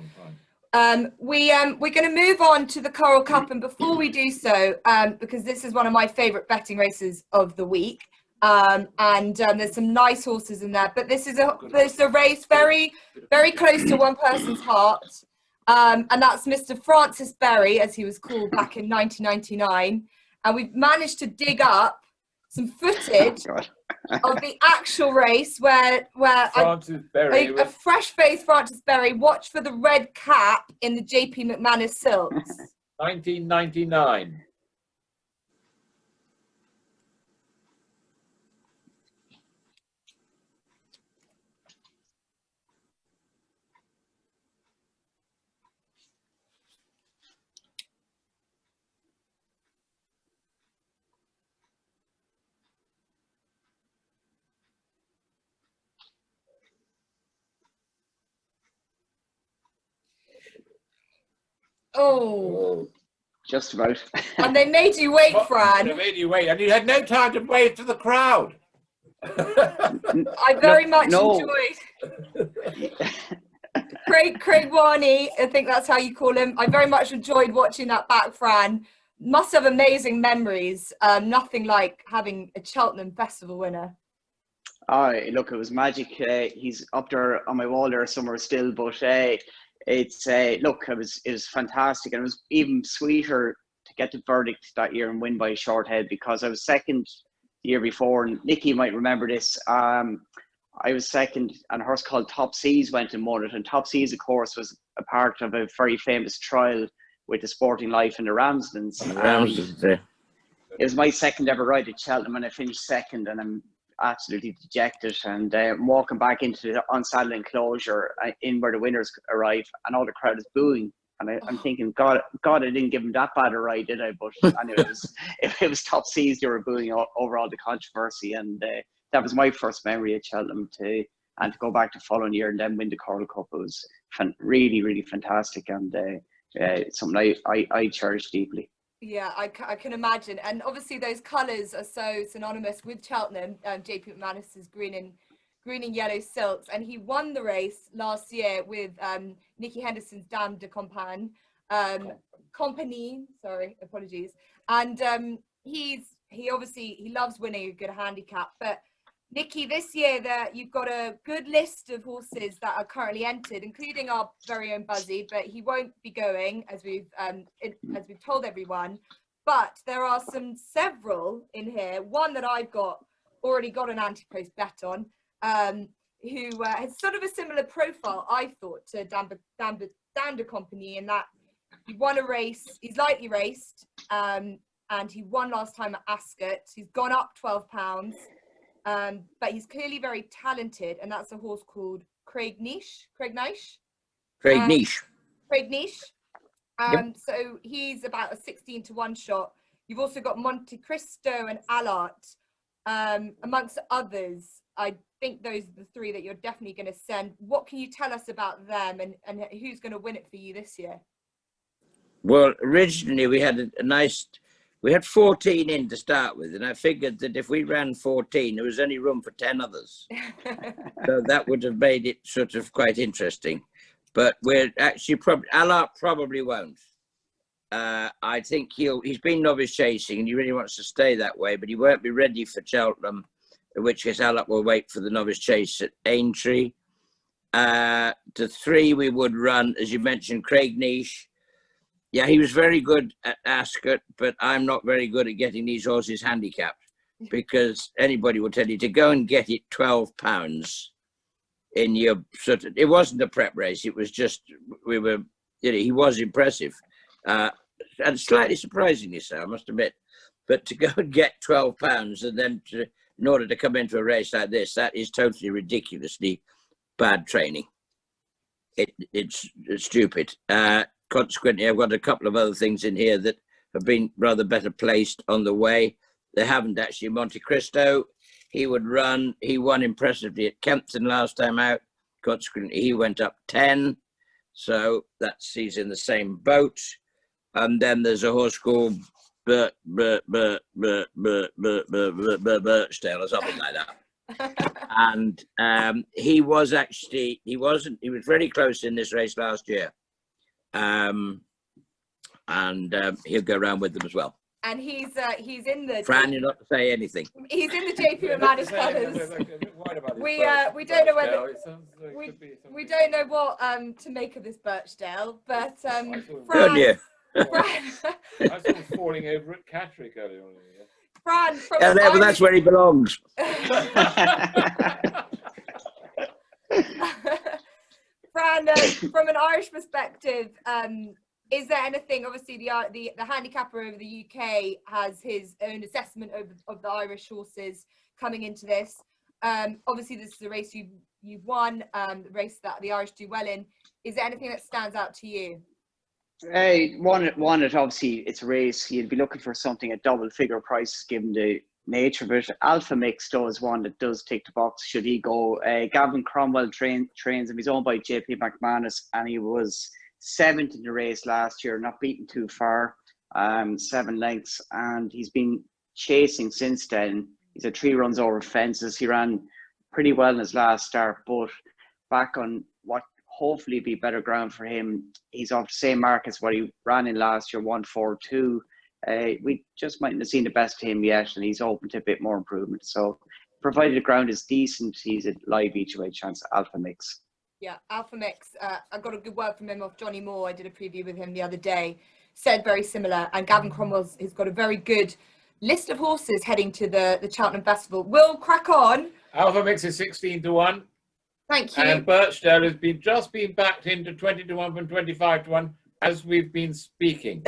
We're going to move on to the Coral Cup, and before we do so, because this is one of my favourite betting races of the week, and there's some nice horses in there, but this is a race very, very close to one person's heart, and that's Mr. Francis Berry, as he was called back in 1999, and we've managed to dig up some footage of the actual race where Francis Berry, a fresh-faced Francis Berry watched for the red cap in the JP McManus silks. 1999. Oh, just about. And they made you wait, Fran. They made you wait, and you had no time to wave to the crowd. I very much enjoyed Craig Warney, I think that's how you call him. I very much enjoyed watching that back, Fran. Must have amazing memories. Nothing like having a Cheltenham Festival winner. Look, it was magic. He's up there on my wall there somewhere still, but it's look, it was fantastic, and it was even sweeter to get the verdict that year and win by a short head, because I was second the year before, and Nicky might remember this. I was second, and a horse called Top Seas went and won it, and Top Seas, of course, was a part of a very famous trial with the Sporting Life and the Ramsdens. It was my second ever ride at Cheltenham, and I finished second, and I'm absolutely dejected, and walking back into the on-saddle enclosure in where the winners arrive, and all the crowd is booing, and I'm thinking, God, I didn't give him that bad a ride, did I? But anyway, it was Top Seas they were booing over all the controversy, and that was my first memory at Cheltenham, to go back the following year and then win the Coral Cup. It was really, really fantastic, and something I cherish deeply. Yeah, I can imagine. And obviously those colours are so synonymous with Cheltenham, JP McManus's green and yellow silks. And he won the race last year with Nicky Henderson's Dame de Compagnie, sorry, apologies. And he loves winning a good handicap. But Nicky, this year you've got a good list of horses that are currently entered, including our very own Buzzy, but he won't be going, as we've told everyone. But there are several in here. One that I've already got an anti-post bet on, who has sort of a similar profile, I thought, to Dame de Compagnie, in that he won a race. He's lightly raced, and he won last time at Ascot. He's gone up £12. But he's clearly very talented, and that's a horse called Craig Niche. Yep. So he's about a 16-1 shot. You've also got Monte Cristo and Alart, amongst others. I think those are the three that you're definitely going to send. What can you tell us about them, and who's going to win it for you this year? Well, originally we had we had 14 in to start with, and I figured that if we ran 14, there was only room for 10 others. So that would have made it sort of quite interesting. But we're actually Alart probably won't. I think he's been novice chasing and he really wants to stay that way, but he won't be ready for Cheltenham, in which case Alec will wait for the novice chase at Aintree. The 3 we would run, as you mentioned, Craig Niche. Yeah, he was very good at Ascot, but I'm not very good at getting these horses handicapped, because anybody will tell you to go and get it £12 in your sort of, it wasn't a prep race. It was just, he was impressive. And slightly surprisingly so, I must admit. But to go and get £12 and then in order to come into a race like this, that is totally ridiculously bad training. It's stupid. Consequently, I've got a couple of other things in here that have been rather better placed on the way. They haven't actually. Monte Cristo, he won impressively at Kempton last time out. Consequently, he went up 10. So he's in the same boat. And then there's a horse called Birchdale or something like that. And he was very close in this race last year. And he'll go around with them as well. And he's in the Fran, you're not to say anything. He's in the JP Romanic colours. We don't know whether we don't know what to make of this Birchdale, but Fran, I saw him falling over at Catterick earlier on. Fran, well, that's where he belongs. Fran, from an Irish perspective, is there anything? Obviously, the handicapper over the UK has his own assessment of the Irish horses coming into this. Obviously, this is a race you've won, the race that the Irish do well in. Is there anything that stands out to you? One, obviously, it's a race. You'd be looking for something at double figure price, given the nature of it. Alpha Mix is one that does tick the box. Should he go? Gavin Cromwell trains him. He's owned by JP McManus, and he was 7th in the race last year, not beaten too far, 7 lengths, and he's been chasing since then. He's had 3 runs over fences. He ran pretty well in his last start, but back on what hopefully be better ground for him. He's off the same mark as what he ran in last year, 1-4-2. We just mightn't have seen the best of him yet, and he's open to a bit more improvement. So provided the ground is decent, he's a live each way chance. Alpha Mix. Yeah, Alpha Mix. I got a good word from him off Johnny Moore. I did a preview with him the other day. Said very similar. And Gavin Cromwell's has got a very good list of horses heading to the Cheltenham Festival. We'll crack on. Alpha Mix is 16-1. Thank you. And Birchdale has just been backed into 20-1 from 25-1 as we've been speaking.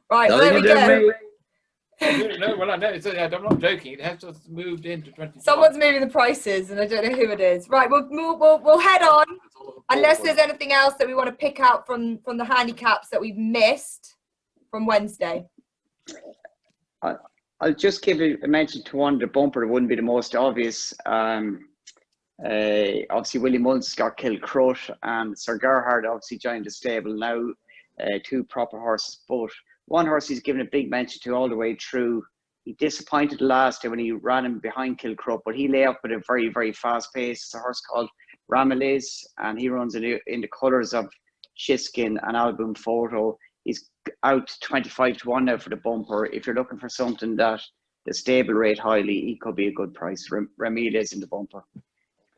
Right, there we go. No, well, I know. I'm not joking. It has just moved into 20. Someone's moving the prices, and I don't know who it is. Right, we'll head on. Unless there's anything else that we want to pick out from the handicaps that we've missed from Wednesday. I'll just give a mention to one. The bumper that wouldn't be the most obvious. Obviously, Willie Mullins got killed Crut, and Sir Gerhard obviously joined the stable now. 2 proper horses, but one horse he's given a big mention to all the way through. He disappointed last year when he ran him behind Kilcrup, but he lay up at a very, very fast pace. It's a horse called Ramillies, and he runs in the colours of Shiskin and Album Photo. He's out 25-1 now for the bumper. If you're looking for something that the stable rate highly, he could be a good price. Ramillies in the bumper.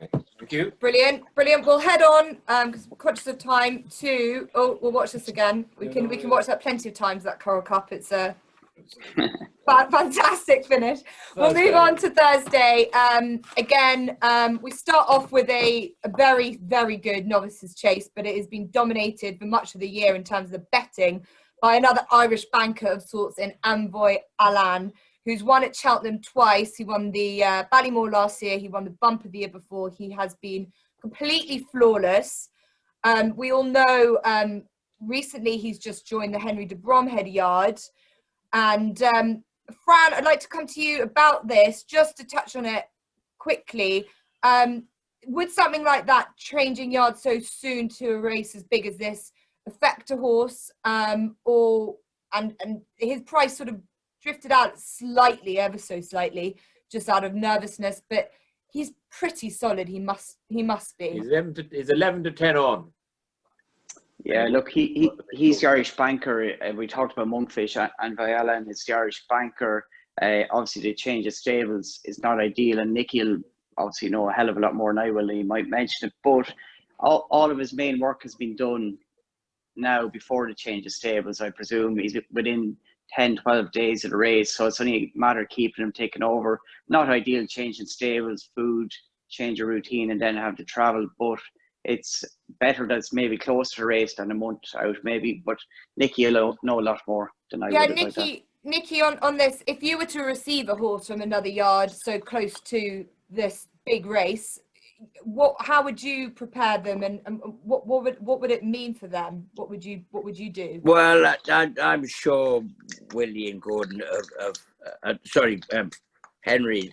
Okay. Thank you. Brilliant. We'll head on because we're conscious of time to. Oh, we'll watch this again. We can watch that plenty of times. That Coral Cup. It's a fantastic finish. We'll move on to Thursday. Again, we start off with a very, very good novices chase, but it has been dominated for much of the year in terms of the betting by another Irish banker of sorts in Envoy Alan, who's won at Cheltenham twice. He won the Ballymore last year. He won the Bumper the year before. He has been completely flawless. We all know recently he's just joined the Henry de Bromhead yard. And Fran, I'd like to come to you about this, just to touch on it quickly. Would something like that, changing yards so soon to a race as big as this, affect a horse? And his price sort of drifted out slightly, ever so slightly, just out of nervousness, but he's pretty solid. He must be. He's 11-10 on. Yeah, look, he's the Irish banker. We talked about Monkfish and Viola, and it's the Irish banker. Obviously, the change of stables is not ideal, and Nicky will obviously know a hell of a lot more than I will. He might mention it, but all of his main work has been done now before the change of stables. I presume he's within 10, 12 days of the race, so it's only a matter of keeping him taken over. Not ideal changing stables, food, change of routine, and then have to travel, but it's better that it's maybe closer to the race than a month out, maybe. But Nicky will know a lot more than I would about that. Nicky, on this, if you were to receive a horse from another yard so close to this big race, how would you prepare them, and what would it mean for them? What would you do? Well, I'm sure Willie and Gordon Henry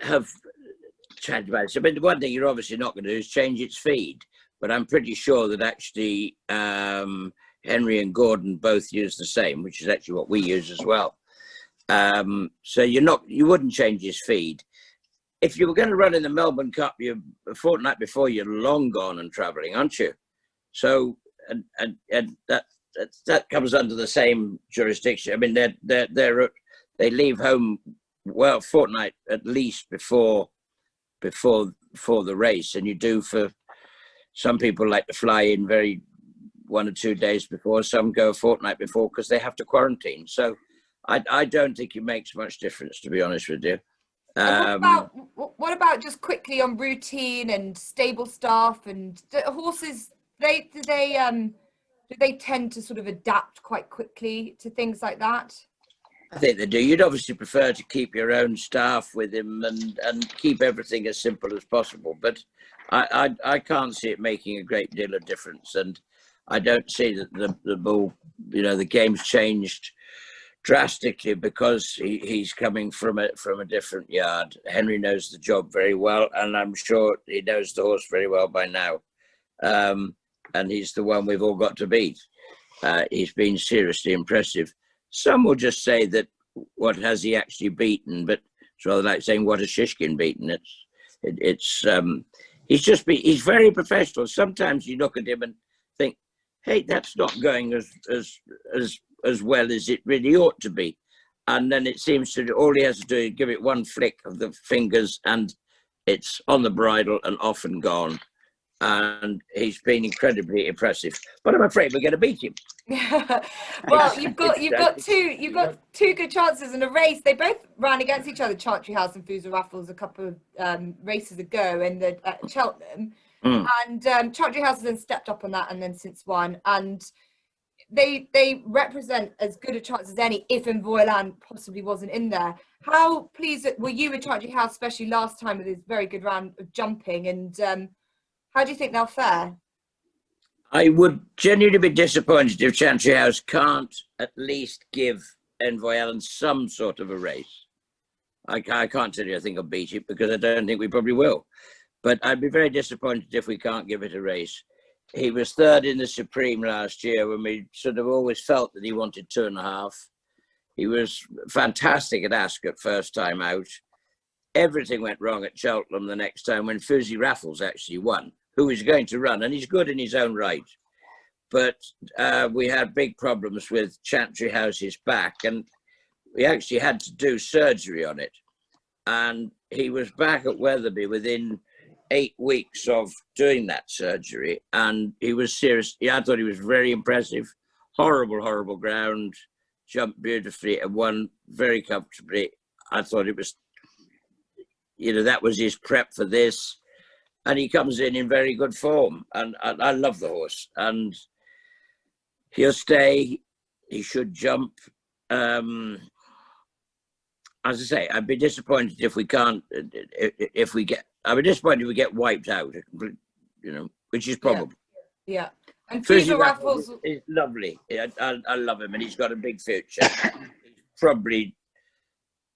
have chatted about it. I mean, the one thing you're obviously not going to do is change its feed, but I'm pretty sure that actually Henry and Gordon both use the same, which is actually what we use as well. So you wouldn't change his feed. If you were going to run in the Melbourne Cup, you're a fortnight before, you're long gone and travelling, aren't you? So and that comes under the same jurisdiction. I mean, they leave home a fortnight at least before the race, and you do for some people like to fly in 1 or 2 days before. Some go a fortnight before because they have to quarantine. So I don't think it makes much difference, to be honest with you. What about just quickly on routine and stable staff and horses? Do they tend to sort of adapt quite quickly to things like that? I think they do. You'd obviously prefer to keep your own staff with him and keep everything as simple as possible. But I can't see it making a great deal of difference, and I don't see that the bull, the game's changed drastically because he's coming from a different yard. Henry knows the job very well, and I'm sure he knows the horse very well by now. And he's the one we've all got to beat. He's been seriously impressive. Some will just say that what has he actually beaten, but it's rather like saying what has Shishkin beaten. He's very professional. Sometimes you look at him and think, hey, that's not going as well as it really ought to be. And then it seems to all he has to do is give it one flick of the fingers and it's on the bridle and off and gone. And he's been incredibly impressive. But I'm afraid we're going to beat him. Well, you've got two good chances in a race. They both ran against each other, Chantry House and Fools Raffles, a couple of races ago at Cheltenham. And Chantry House has then stepped up on that and then since won. And they represent as good a chance as any if Envoyland possibly wasn't in there. How pleased were you with Chantry House, especially last time with his very good round of jumping? And how do you think they'll fare? I would genuinely be disappointed if Chantry House can't at least give Envoyland some sort of a race. I can't tell you I think I'll beat it because I don't think we probably will. But I'd be very disappointed if we can't give it a race. He was third in the Supreme last year when we sort of always felt that he wanted 2.5. He was fantastic at Ascot first time out. Everything went wrong at Cheltenham the next time when Fools Raffles actually won, who is going to run, and he's good in his own right. But we had big problems with Chantry House's back, and we actually had to do surgery on it. And he was back at Wetherby within 8 weeks of doing that surgery, and he was serious. I thought he was very impressive. Horrible ground, jumped beautifully and won very comfortably. I thought it was, that was his prep for this. And he comes in very good form. And I love the horse. And he'll stay. He should jump. As I say, I'd be disappointed if we can't, I'd be disappointed if we get wiped out, which is probable. Yeah. And Fools Raffles is lovely. I love him, and he's got a big future. He's probably,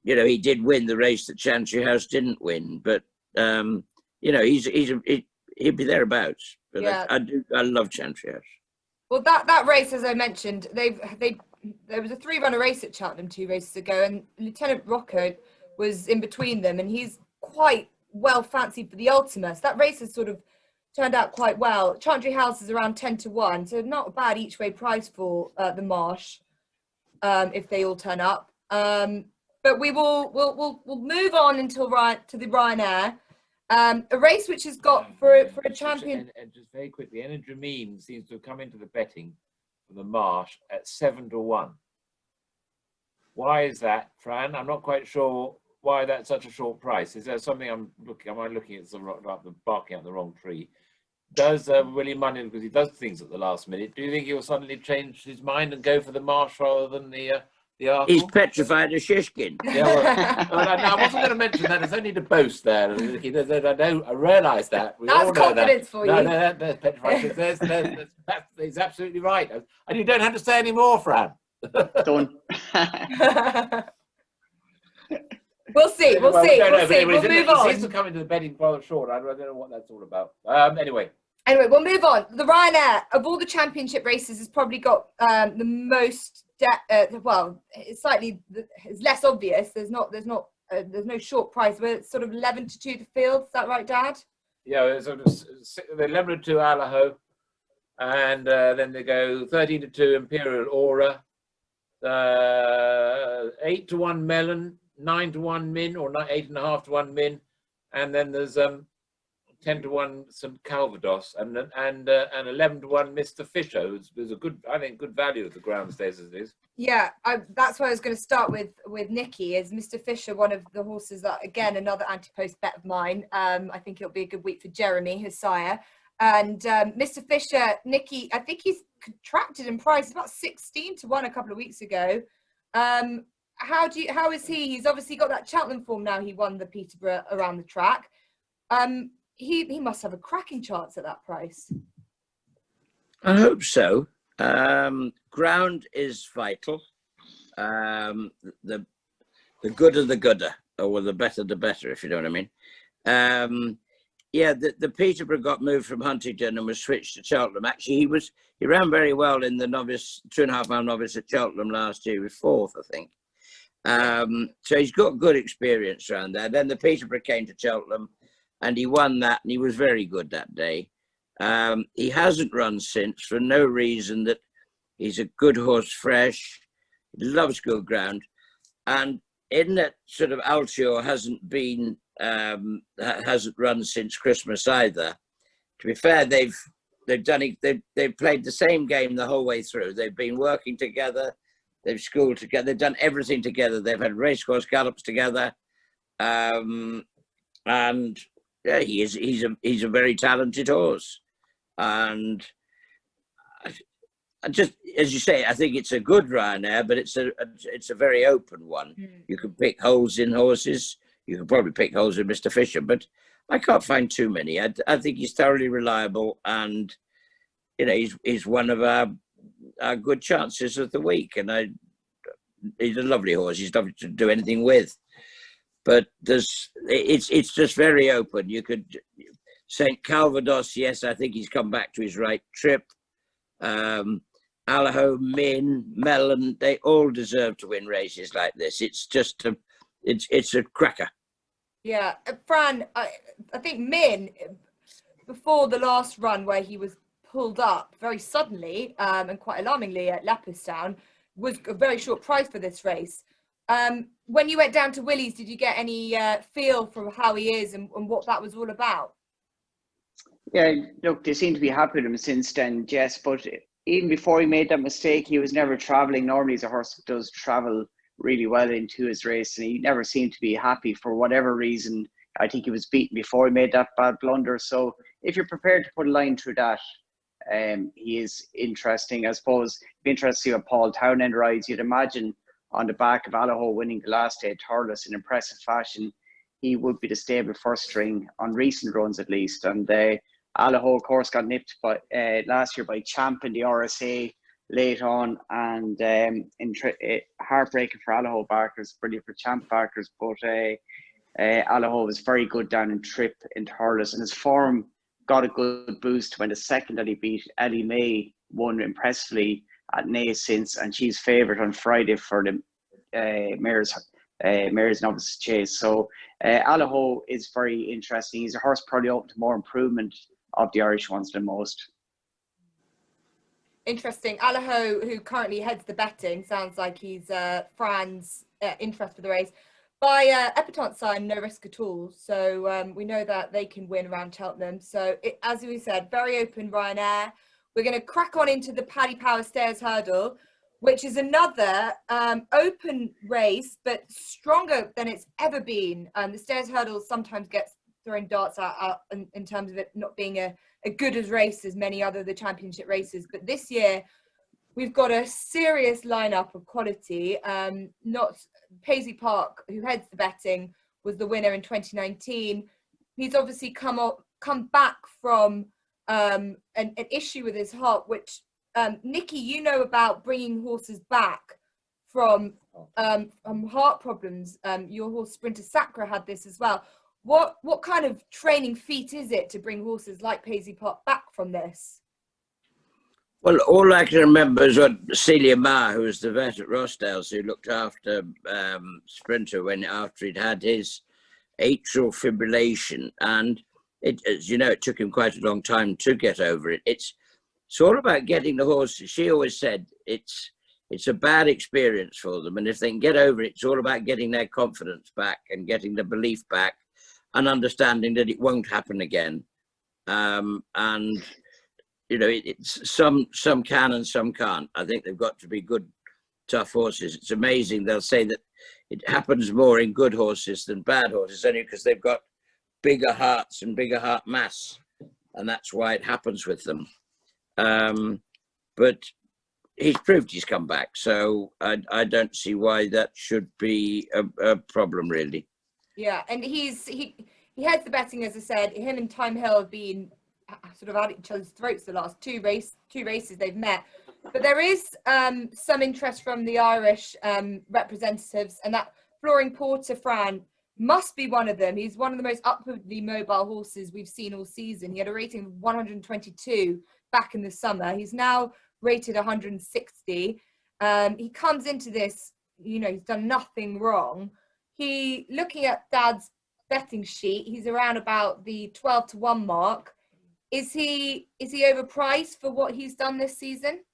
he did win the race that Chantry House didn't win, but he'd be thereabouts. But yeah. I love Chantry House. Well, that race, as I mentioned, there was a 3-runner race at Cheltenham 2 races ago, and Lieutenant Rocco was in between them, and he's quite well fancied for the Ultima. So that race has sort of turned out quite well. Chantry House is around 10-1, so not a bad each way price for the Marsh if they all turn up. But we'll move on until to the Ryanair. A race which has got for a champion. And just very quickly, Enedramine seems to have come into the betting for the Marsh at 7-1. Why is that, Fran? I'm not quite sure why that's such a short price. Is there something am I looking at the barking up the wrong tree? Does Willie Munyon, because he does things at the last minute, do you think he'll suddenly change his mind and go for the Marsh rather than the Arkle? He's petrified of Shishkin. Yeah, well, I wasn't going to mention that. It's only to boast there. I realise that. We That's all know confidence that. for No, you. that's petrified. He's absolutely right. And you don't have to say any more, Fran. Done. We'll see. We'll move on. He seems to come into the betting rather short. I don't know what that's all about. Anyway, we'll move on. The Ryanair of all the championship races has probably got the most. It's less obvious. There's no short price. But it's sort of 11-2 the field. Is that right, Dad? Yeah, it's sort of the 11-2 Allaho, and then they go 13-2 Imperial Aura, 8-1 Melon, 9-1 Min, or 8.5-1 Min, and then there's 10-1 St Calvados, and 11-1 Mr Fisher, who's a good, I think, good value at the ground stays as it is. Yeah, that's why I was going to start with Nicky. Is Mr Fisher one of the horses that, again, another anti-post bet of mine. I think it'll be a good week for Jeremy, his sire. And Mr Fisher, Nicky, I think he's contracted in price about 16-1 a couple of weeks ago. How is he? He's obviously got that Cheltenham form now. He won the Peterborough around the track. He must have a cracking chance at that price. I hope so. Ground is vital. The gooder the gooder, or the better the better, if you know what I mean. The Peterborough got moved from Huntingdon and was switched to Cheltenham. Actually, he ran very well in the novice 2.5 mile novice at Cheltenham last year. He was 4th, I think. So he's got good experience around there. Then the Peterborough came to Cheltenham, and he won that, and he was very good that day. He hasn't run since for no reason that he's a good horse, fresh, he loves good ground, and in that sort of Altior hasn't run since Christmas either. To be fair, they've played the same game the whole way through. They've been working together, they've schooled together, they've done everything together. They've had racecourse gallops together, and yeah, he's a very talented horse. And just as you say, I think it's a good Ryanair, but it's a very open one. You can pick holes in horses. You can probably pick holes in Mr Fisher, but I can't find too many. I think he's thoroughly reliable, and you know he's one of our good chances of the week. And he's a lovely horse. He's lovely to do anything with. But it's just very open. You could St Calvados, yes, I think he's come back to his right trip. Allaho, Min, Mellon, they all deserve to win races like this. It's just it's a cracker. Yeah, Fran, I think Min, before the last run where he was pulled up very suddenly and quite alarmingly at Leopardstown, was a very short price for this race. When you went down to Willie's, did you get any feel for how he is and what that was all about? Yeah, look, they seem to be happy with him since then, Jess, but even before he made that mistake, he was never travelling. Normally, he's a horse that does travel really well into his race, and he never seemed to be happy for whatever reason. I think he was beaten before he made that bad blunder. So if you're prepared to put a line through that, he is interesting. I suppose it'd be interesting to see what Paul Townend rides. You'd imagine on the back of Allaho winning the last day at Thurloe in impressive fashion, he would be the stable first string on recent runs at least. And Allaho, of course, got nipped by last year by Champ in the RSA late on, and heartbreaking for Allaho backers, brilliant for Champ backers, but Allaho was very good down in Trip in Thurloe, and his form got a good boost when the second that he beat, Ellie May, won impressively at Naas since, and she's favoured on Friday for the Mayor's Novice Chase. So Allaho is very interesting. He's a horse probably open to more improvement of the Irish ones the most. Interesting. Alaho, who currently heads the betting, sounds like he's Fran's interest for the race. By Epatant's sign, no risk at all. So we know that they can win around Cheltenham. So as we said, very open Ryanair. We're going to crack on into the Paddy Power Stairs Hurdle, which is another open race, but stronger than it's ever been. The Stairs Hurdle sometimes gets throwing darts out in terms of it not being a good as race as many other the championship races. But this year, we've got a serious lineup of quality. Not Paisley Park, who heads the betting, was the winner in 2019. He's obviously come back from an issue with his heart, which Nicky, you know about bringing horses back from heart problems. Your horse Sprinter Sacra had this as well. What kind of training feat is it to bring horses like Paisley Park back from this? Well, all I can remember is what Celia Ma, who was the vet at Rossdale's, who looked after Sprinter after he'd had his atrial fibrillation, and as you know, it took him quite a long time to get over it. It's all about getting the horse. She always said it's a bad experience for them, and if they can get over it, it's all about getting their confidence back and getting the belief back, and understanding that it won't happen again. And you know, it's some can and some can't. I think they've got to be good, tough horses. It's amazing. They'll say that it happens more in good horses than bad horses, only because they've got bigger hearts and bigger heart mass, and that's why it happens with them. But he's proved he's come back, so I don't see why that should be a problem, really. Yeah, and he heads the betting, as I said. Him and Time Hill have been sort of at each other's throats the last two races they've met. But there is some interest from the Irish representatives, and that Flooring Porter, Fran, must be one of them. He's one of the most upwardly mobile horses we've seen all season. He had a rating of 122 back in the summer. He's now rated 160. He comes into this, you know, he's done nothing wrong. Looking at Dad's betting sheet, he's around about the 12-1 mark. Is he overpriced for what he's done this season?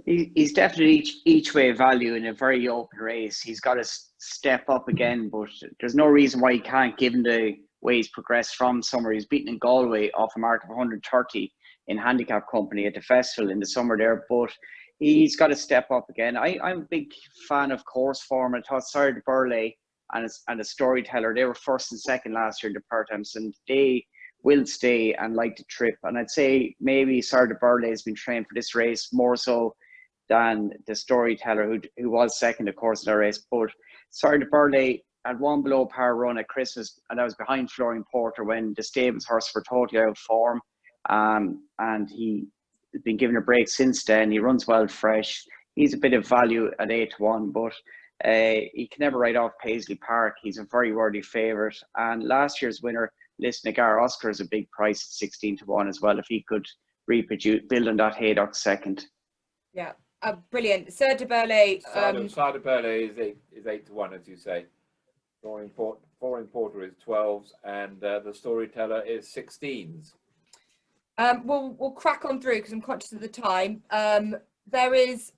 He's definitely each way value in a very open race. He's got to step up again, but there's no reason why he can't, given the way he's progressed from summer. He's beaten in Galway off a mark of 130 in handicap company at the festival in the summer there, but he's got to step up again. I'm a big fan of course form. I thought Sire de Burley and a Storyteller, they were first and second last year in the Pertams, and they will stay and like to trip. And I'd say maybe Sire de Burley has been trained for this race more so than the Storyteller, who was second, of course, in the race. But Sire de Burley had one below par run at Christmas, and I was behind Flooring Porter when the stables horse were totally out of form. And he has been given a break since then. He runs well fresh. He's a bit of value at 8-1, but he can never write off Paisley Park. He's a very worthy favourite. And last year's winner, Lisnagar Oscar, is a big price at 16-1 as well, if he could build on that Haydock second. Yeah, brilliant. Sire de Burley. Sire de Burley is 8-1, as you say. Flooring Porter is 12s, and the Storyteller is 16s. We'll crack on through because I'm conscious of the time. There is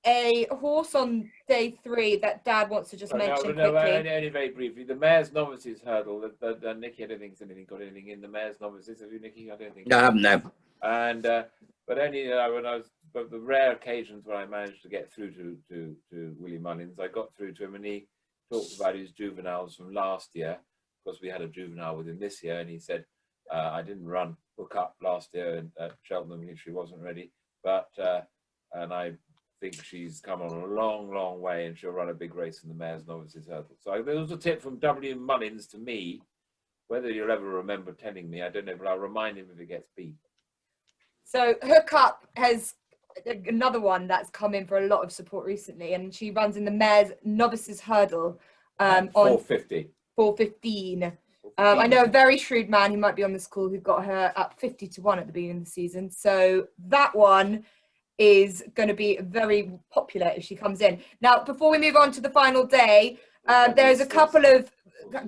a horse on day 3 that Dad wants to just mention quickly. Only very briefly. The Mayor's Novices Hurdle. Nicky, I don't think got anything in the Mayor's Novices. Have you, Nicky? I don't think. No, I haven't, no. And but only but the rare occasions when I managed to get through to Willie Mullins, I got through to him, and he talked about his juveniles from last year. Of course, we had a juvenile with him this year, and he said, I didn't run Hook Up last year at Cheltenham. She wasn't ready, but and I think she's come on a long way, and she'll run a big race in the Mayor's Novices Hurdle. So there was a tip from W. Mullins to me. Whether you'll ever remember telling me, I don't know, but I'll remind him if it gets beat. So Hook Up has another one that's come in for a lot of support recently, and she runs in the Mayor's Novices Hurdle on 4:15. I know a very shrewd man who might be on this call who got her at 50-1 at the beginning of the season. So that one is going to be very popular if she comes in. Now, before we move on to the final day, there's a couple of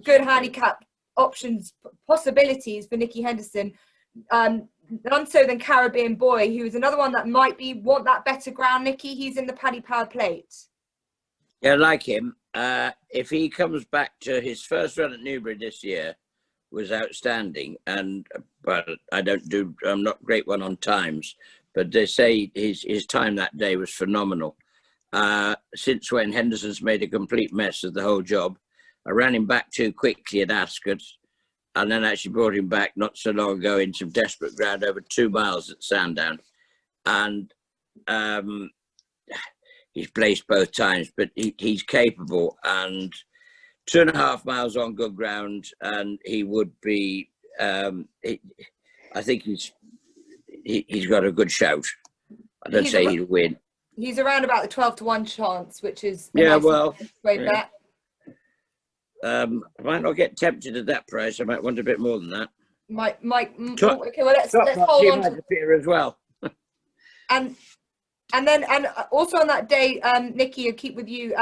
good handicap options, possibilities for Nicky Henderson. none so than Caribbean Boy, who is another one that might want that better ground. Nicky, he's in the Paddy Power Plate. Yeah, I like him. If he comes back to his first run at Newbury this year, was outstanding. But I'm not great one on times, but they say his time that day was phenomenal. Since when Henderson's made a complete mess of the whole job. I ran him back too quickly at Ascot, and then actually brought him back not so long ago in some desperate ground over 2 miles at Sandown. And he's placed both times, but he's capable, and 2.5 miles on good ground, and he would be. I think he's got a good shout. I don't say he'll win. He's around about the 12-1 chance, which is way bet. I might not get tempted at that price. I might want a bit more than that. Okay, well let's hold on to Peter as well. and also on that day, Nicky, I'll keep with you.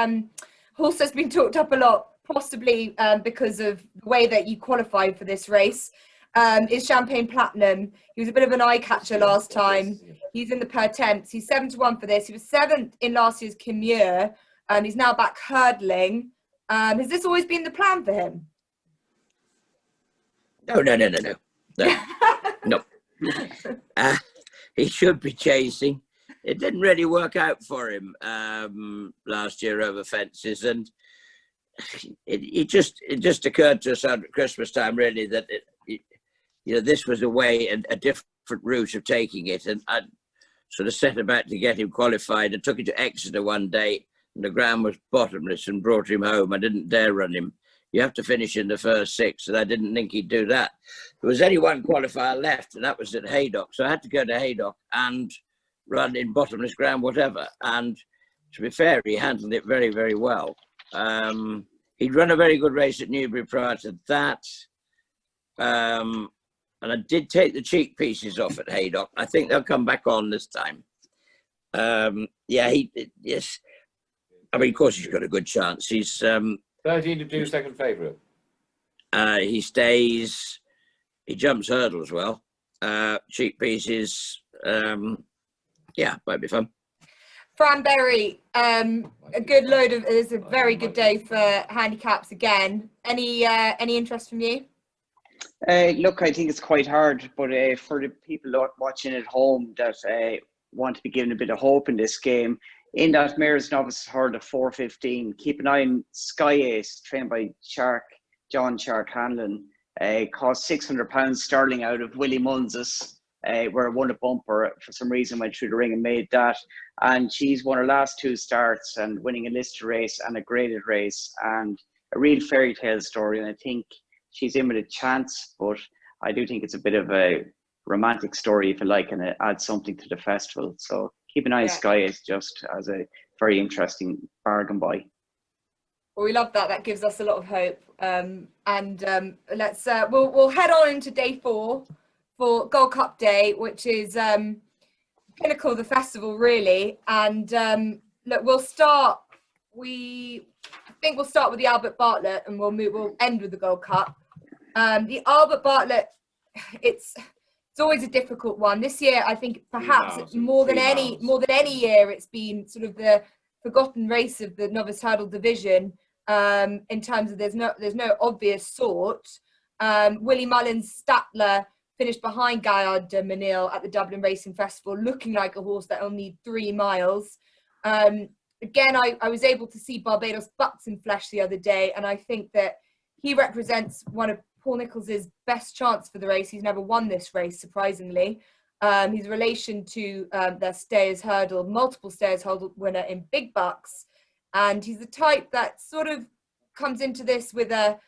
Horse has been talked up a lot, possibly because of the way that you qualified for this race. Is Champagne Platinum. He was a bit of an eye catcher last time. He's in the per temps. He's 7-1 for this. He was 7th in last year's Kimure. He's now back hurdling. Has this always been the plan for him? No. No. He should be chasing. It didn't really work out for him last year over fences, and it just occurred to us at Christmas time really that this was a different route of taking it, and I sort of set about to get him qualified. I took him to Exeter one day, and the ground was bottomless, and brought him home. I didn't dare run him. You have to finish in the first 6, and I didn't think he'd do that. There was only one qualifier left, and that was at Haydock. So I had to go to Haydock and run in bottomless ground, whatever. And to be fair, he handled it very, very well. He'd run a very good race at Newbury prior to that. And I did take the cheek pieces off at Haydock. I think they'll come back on this time. Yes. I mean, of course, he's got a good chance. He's 13-2 second favourite. He stays. He jumps hurdle as well. Cheek pieces. Might be fun. Fran Berry, a good load of. It's a very good day for handicaps again. Any interest from you? Look, I think it's quite hard, but for the people watching at home that want to be given a bit of hope in this game, in that Mayor's Novice Herd of 4:15, keep an eye on Sky Ace, trained by John Shark Hanlon. Cost £600 sterling out of Willie Munz's, where won a bumper for some reason, went through the ring and made that. And she's won her last 2 starts and winning a listed race and a graded race, and a real fairy tale story. And I think she's in with a chance, but I do think it's a bit of a romantic story, if you like, and it adds something to the festival. So keep an eye on Sky Ace just as a very interesting bargain buy. Well, we love that. That gives us a lot of hope. Let's we'll head on into day 4 for Gold Cup Day, which is pinnacle of the festival, really. And look, we'll start. I think we'll start with the Albert Bartlett, and we'll end with the Gold Cup. The Albert Bartlett, it's always a difficult one. This year, I think perhaps more than any year, it's been sort of the forgotten race of the novice hurdle division. In terms of there's no obvious sort. Willie Mullins Statler finished behind Gaillard de Menil at the Dublin Racing Festival, looking like a horse that only 3 miles. Again, I was able to see Barbados Butts in flesh the other day, and I think that he represents one of Paul Nichols's best chance for the race. He's never won this race, surprisingly. He's in relation to their Stayers Hurdle, multiple Stayers Hurdle winner in big bucks. And he's the type that sort of comes into this with a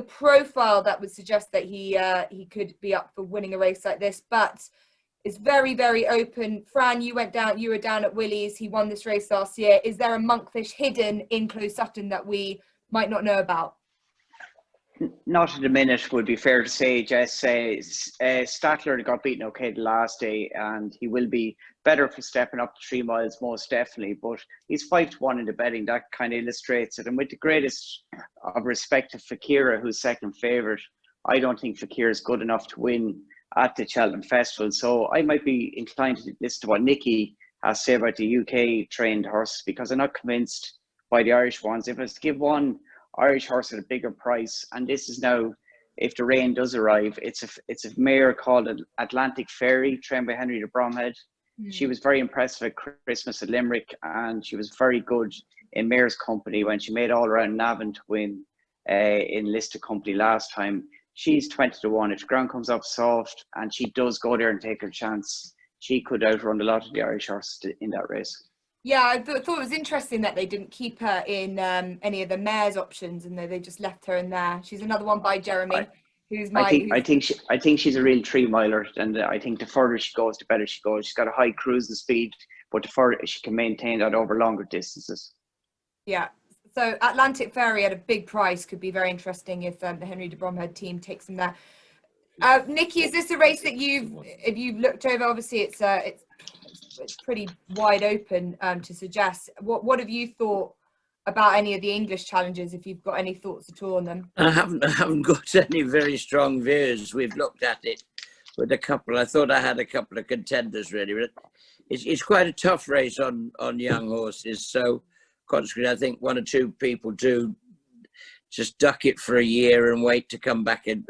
profile that would suggest that he could be up for winning a race like this, but it's very, very open. Fran, you were down at Willie's. He won this race last year. Is there a monkfish hidden in Close Sutton that we might not know about? Not at the minute, would be fair to say, Jess. Statler got beaten okay the last day, and he will be better for stepping up to 3 miles, most definitely. But he's 5-1 in the betting. That kind of illustrates it. And with the greatest of respect to Fakira, who's second favourite, I don't think Fakir is good enough to win at the Cheltenham Festival. So I might be inclined to listen to what Nicky has to say about the UK trained horse, because I'm not convinced by the Irish ones. If I was to give one Irish horse at a bigger price, and this is now, if the rain does arrive, it's a mare called Atlantic Fairy, trained by Henry de Bromhead. She was very impressive at Christmas at Limerick, and she was very good in mare's company when she made all around Navan to win in listed company last time. She's 20 to 1. If the ground comes up soft and she does go there and take her chance, she could outrun a lot of the Irish horses in that race. Yeah, I thought it was interesting that they didn't keep her in any of the mares options, and they just left her in there. She's another one by Jeremy, I think she's a real 3 miler, and I think the further she goes, the better she goes. She's got a high cruising speed, but the further she can maintain that over longer distances. Yeah. So Atlantic Fairy at a big price could be very interesting if the Henry de Bromhead team takes them there. Nicky, is this a race that if you've looked over? Obviously, it's pretty wide open to suggest. What have you thought about any of the English challenges? If you've got any thoughts at all on them? I haven't got any very strong views. We've looked at it with a couple. I thought I had a couple of contenders really, but it's quite a tough race on young horses. So consequently, I think 1 or 2 people do just duck it for a year and wait to come back in.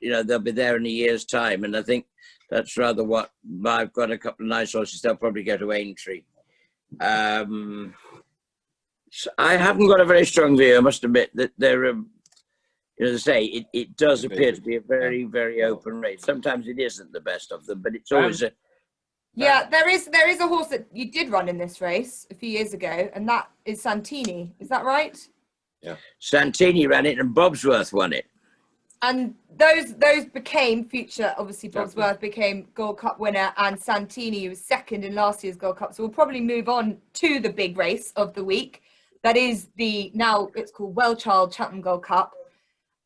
They'll be there in a year's time, and I think that's rather what I've got. A couple of nice horses. They'll probably go to Aintree. So I haven't got a very strong view. I must admit that they're, as I say, it does appear to be a very, very open race. Sometimes it isn't the best of them, but it's always a. Yeah, there is a horse that you did run in this race a few years ago, and that is Santini. Is that right? Yeah. Santini ran it, and Bobsworth won it. And those became future. Obviously, Bobsworth became Gold Cup winner, and Santini was second in last year's Gold Cup. So we'll probably move on to the big race of the week. That is now it's called Wellchild Cheltenham Gold Cup,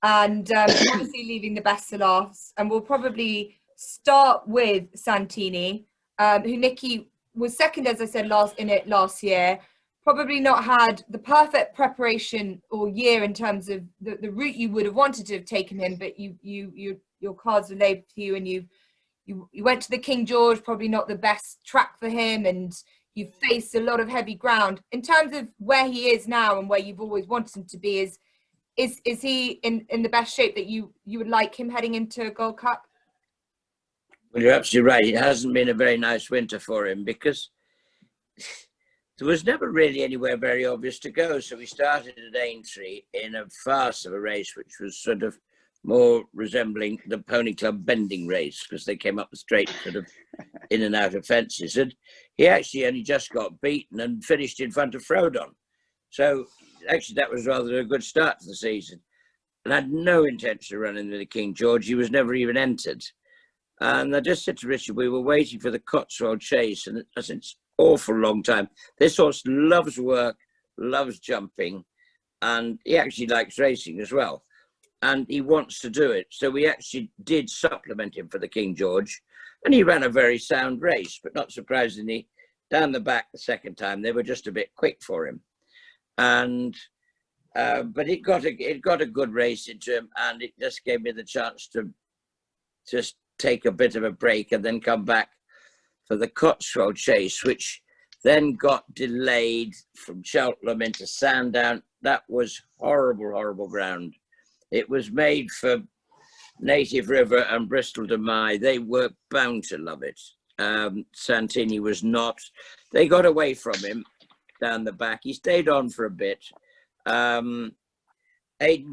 and obviously leaving the best to last. And we'll probably start with Santini, who Nicky was second, as I said, last year. Probably not had the perfect preparation or year in terms of the route you would have wanted to have taken him, but your cards were laid for you, and you went to the King George, probably not the best track for him, and you faced a lot of heavy ground. In terms of where he is now and where you've always wanted him to be, is he in the best shape that you would like him heading into a Gold Cup? Well, you're absolutely right. It hasn't been a very nice winter for him because there was never really anywhere very obvious to go. So we started at Aintree in a farce of a race, which was sort of more resembling the Pony Club bending race, because they came up the straight sort of in and out of fences. And he actually only just got beaten and finished in front of Frodon. So actually that was rather a good start to the season. And had no intention of running the King George. He was never even entered. And I just said to Richard, we were waiting for the Cotswold Chase, and it's an awful long time. This horse loves work, loves jumping, and he actually likes racing as well. And he wants to do it. So we actually did supplement him for the King George, and he ran a very sound race, but not surprisingly, down the back the second time, they were just a bit quick for him. And but it got a good race into him, and it just gave me the chance to just take a bit of a break and then come back for the Cotswold Chase, which then got delayed from Cheltenham into Sandown. That was horrible, horrible ground. It was made for Native River and Bristol de Mai. They were bound to love it. Santini was not. They got away from him down the back. He stayed on for a bit. Aidan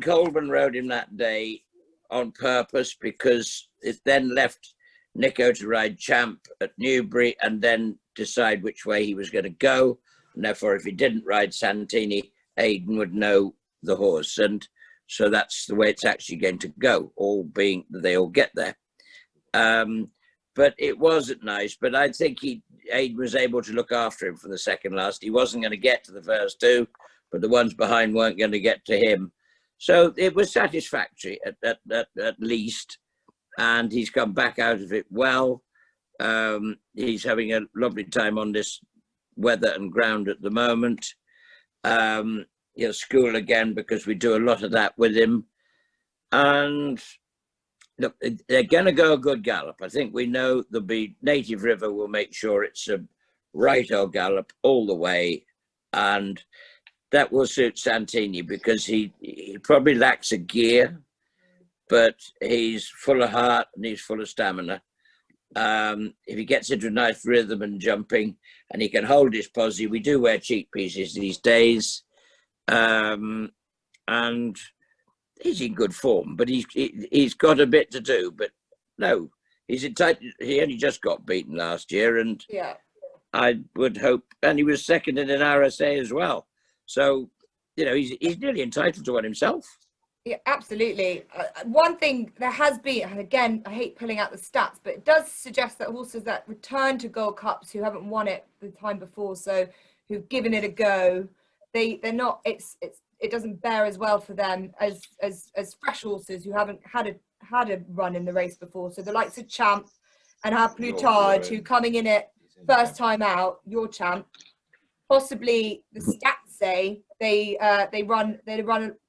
Colburn rode him that day on purpose because it then left Nico to ride Champ at Newbury and then decide which way he was going to go. And therefore, if he didn't ride Santini, Aidan would know the horse. And so that's the way it's actually going to go, all being that they all get there. But it wasn't nice. But I think Aidan was able to look after him from the second last. He wasn't going to get to the first two, but the ones behind weren't going to get to him. So it was satisfactory at least. And he's come back out of it well. He's having a lovely time on this weather and ground at the moment. He'll school again because we do a lot of that with him. And look, they're going to go a good gallop. I think we know there'll be Native River will make sure it's a right old gallop all the way, and that will suit Santini because he probably lacks a gear, but he's full of heart and he's full of stamina. If he gets into a nice rhythm and jumping, and he can hold his posse, we do wear cheek pieces these days, and he's in good form, but he's got a bit to do. But no, he's entitled. He only just got beaten last year, and Yeah. I would hope, and he was second in an RSA as well. So, you know, he's nearly entitled to one himself. Yeah, absolutely. One thing there has been, and again, I hate pulling out the stats, but it does suggest that horses that return to Gold Cups who haven't won it the time before, so who've given it a go, they're not. It doesn't bear as well for them as fresh horses who haven't had a run in the race before. So the likes of Champ and our Plutard, who coming in it first time out, your Champ, possibly the stats say they run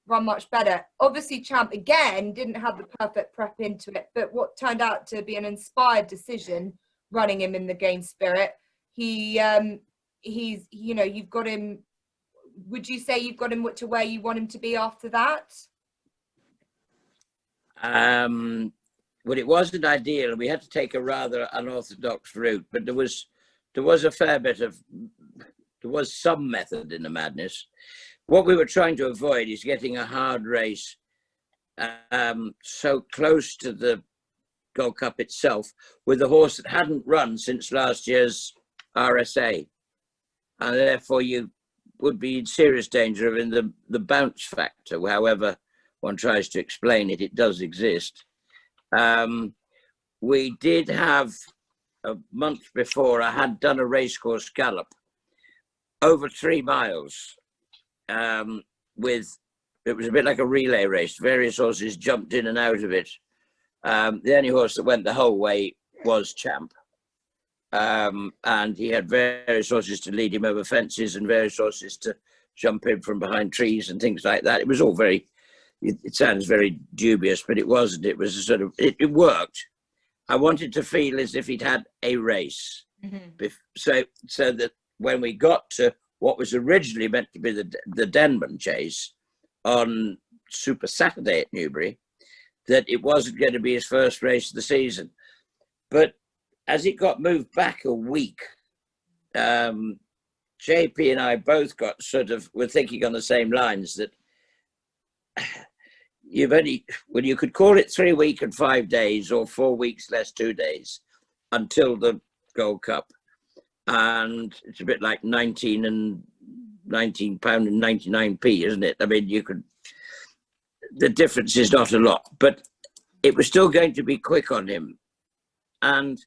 much better. Obviously, Champ again didn't have the perfect prep into it, but what turned out to be an inspired decision, running him in the game spirit. He's you've got him. Would you say you've got him to where you want him to be after that? Well, it wasn't ideal, and we had to take a rather unorthodox route, but there was some method in the madness. What we were trying to avoid is getting a hard race so close to the Gold Cup itself with a horse that hadn't run since last year's RSA, and therefore you would be in serious danger of in the bounce factor. However one tries to explain it, it does exist. We did have a month before, I had done a racecourse gallop over 3 miles. It was a bit like a relay race. Various horses jumped in and out of it. The only horse that went the whole way was Champ. And he had various horses to lead him over fences and various horses to jump in from behind trees and things like that. It was all it sounds very dubious, but it wasn't. It was a sort of, it worked. I wanted to feel as if he'd had a race. Mm-hmm. So that when we got to what was originally meant to be the Denman chase on Super Saturday at Newbury, that it wasn't going to be his first race of the season. But as it got moved back a week, JP and I both got were thinking on the same lines that you could call it 3 weeks and 5 days or 4 weeks less 2 days until the Gold Cup. And it's a bit like £19 and £99p, isn't it? I mean, the difference is not a lot, but it was still going to be quick on him. And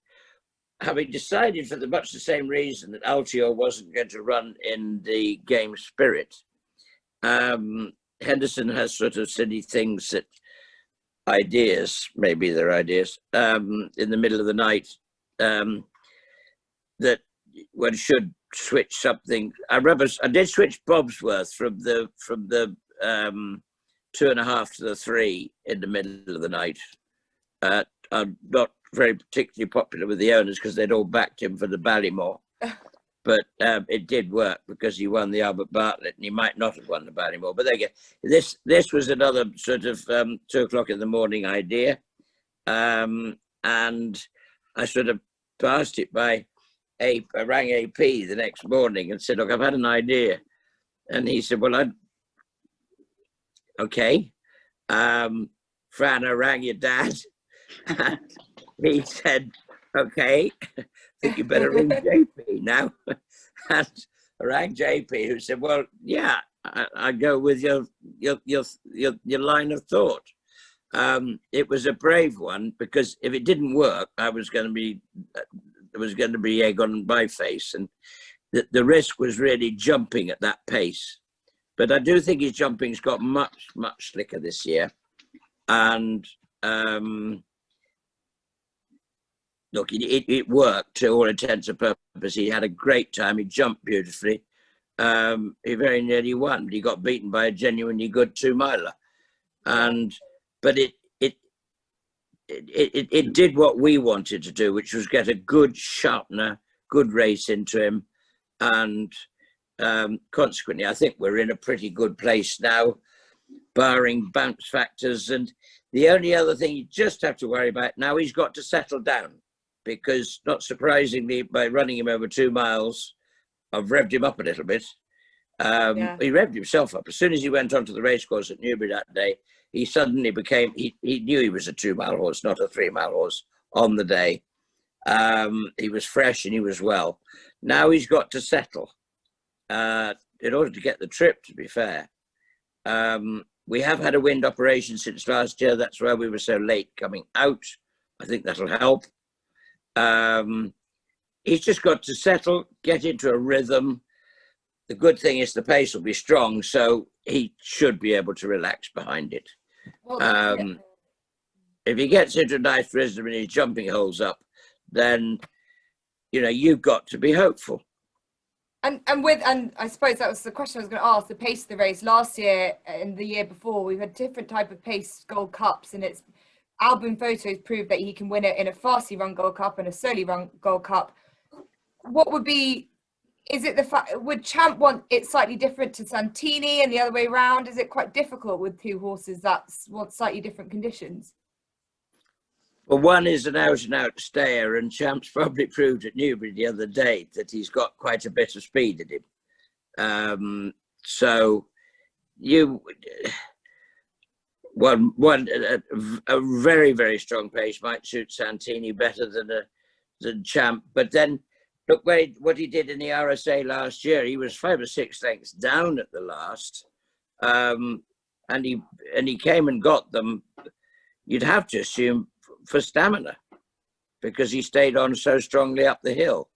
having decided for much the same reason that Altior wasn't going to run in the game spirit, Henderson has sort of silly things maybe they're ideas, in the middle of the night, that one should switch something. I did switch Bobsworth from the 2.5 to the 3 in the middle of the night. I'm not very particularly popular with the owners because they'd all backed him for the Ballymore, but it did work because he won the Albert Bartlett, and he might not have won the Ballymore. But there you go. This was another sort of 2 o'clock in the morning idea, and I sort of passed it by I rang AP the next morning and said, "Look, I've had an idea," and he said, "Well, okay, Fran, I rang your dad." And he said, "Okay, I think you better ring JP now." And I rang JP, who said, "Well, yeah, I go with your line of thought." It was a brave one because if it didn't work, there was going to be egg on my face, and the risk was really jumping at that pace. But I do think his jumping's got much slicker this year, and look, it worked to all intents and purposes. He had a great time. He jumped beautifully. He very nearly won, but he got beaten by a genuinely good 2-miler. But it did what we wanted to do, which was get a good sharpener, good race into him, and consequently, I think we're in a pretty good place now, barring bounce factors. And the only other thing you just have to worry about now, he's got to settle down, because not surprisingly, by running him over 2 miles, I've revved him up a little bit. He revved himself up as soon as he went onto the racecourse at Newbury that day. He suddenly became, he knew he was a 2 mile horse, not a 3 mile horse on the day. He was fresh and he was well. Now he's got to settle in order to get the trip, to be fair. We have had a wind operation since last year. That's why we were so late coming out. I think that'll help. He's just got to settle, get into a rhythm. The good thing is the pace will be strong, so he should be able to relax behind it. If he gets into a nice rhythm and his jumping holds up, then, you know, you've got to be hopeful. And I suppose that was the question I was going to ask, the pace of the race. Last year and the year before, we've had different type of pace Gold Cups, and it's Album Photos proved that he can win it in a fastly run Gold Cup and a slowly run Gold Cup. What would be, is it the fact, would Champ want it slightly different to Santini and the other way around? Is it quite difficult with two horses that want slightly different conditions? Well, one is an out-and-out stayer, and Champ's probably proved at Newbury the other day that he's got quite a bit of speed in him. So you, a very, very strong pace might suit Santini better than Champ. But then look what he did in the RSA last year. He was 5 or 6 lengths down at the last, and he came and got them. You'd have to assume for stamina, because he stayed on so strongly up the hill.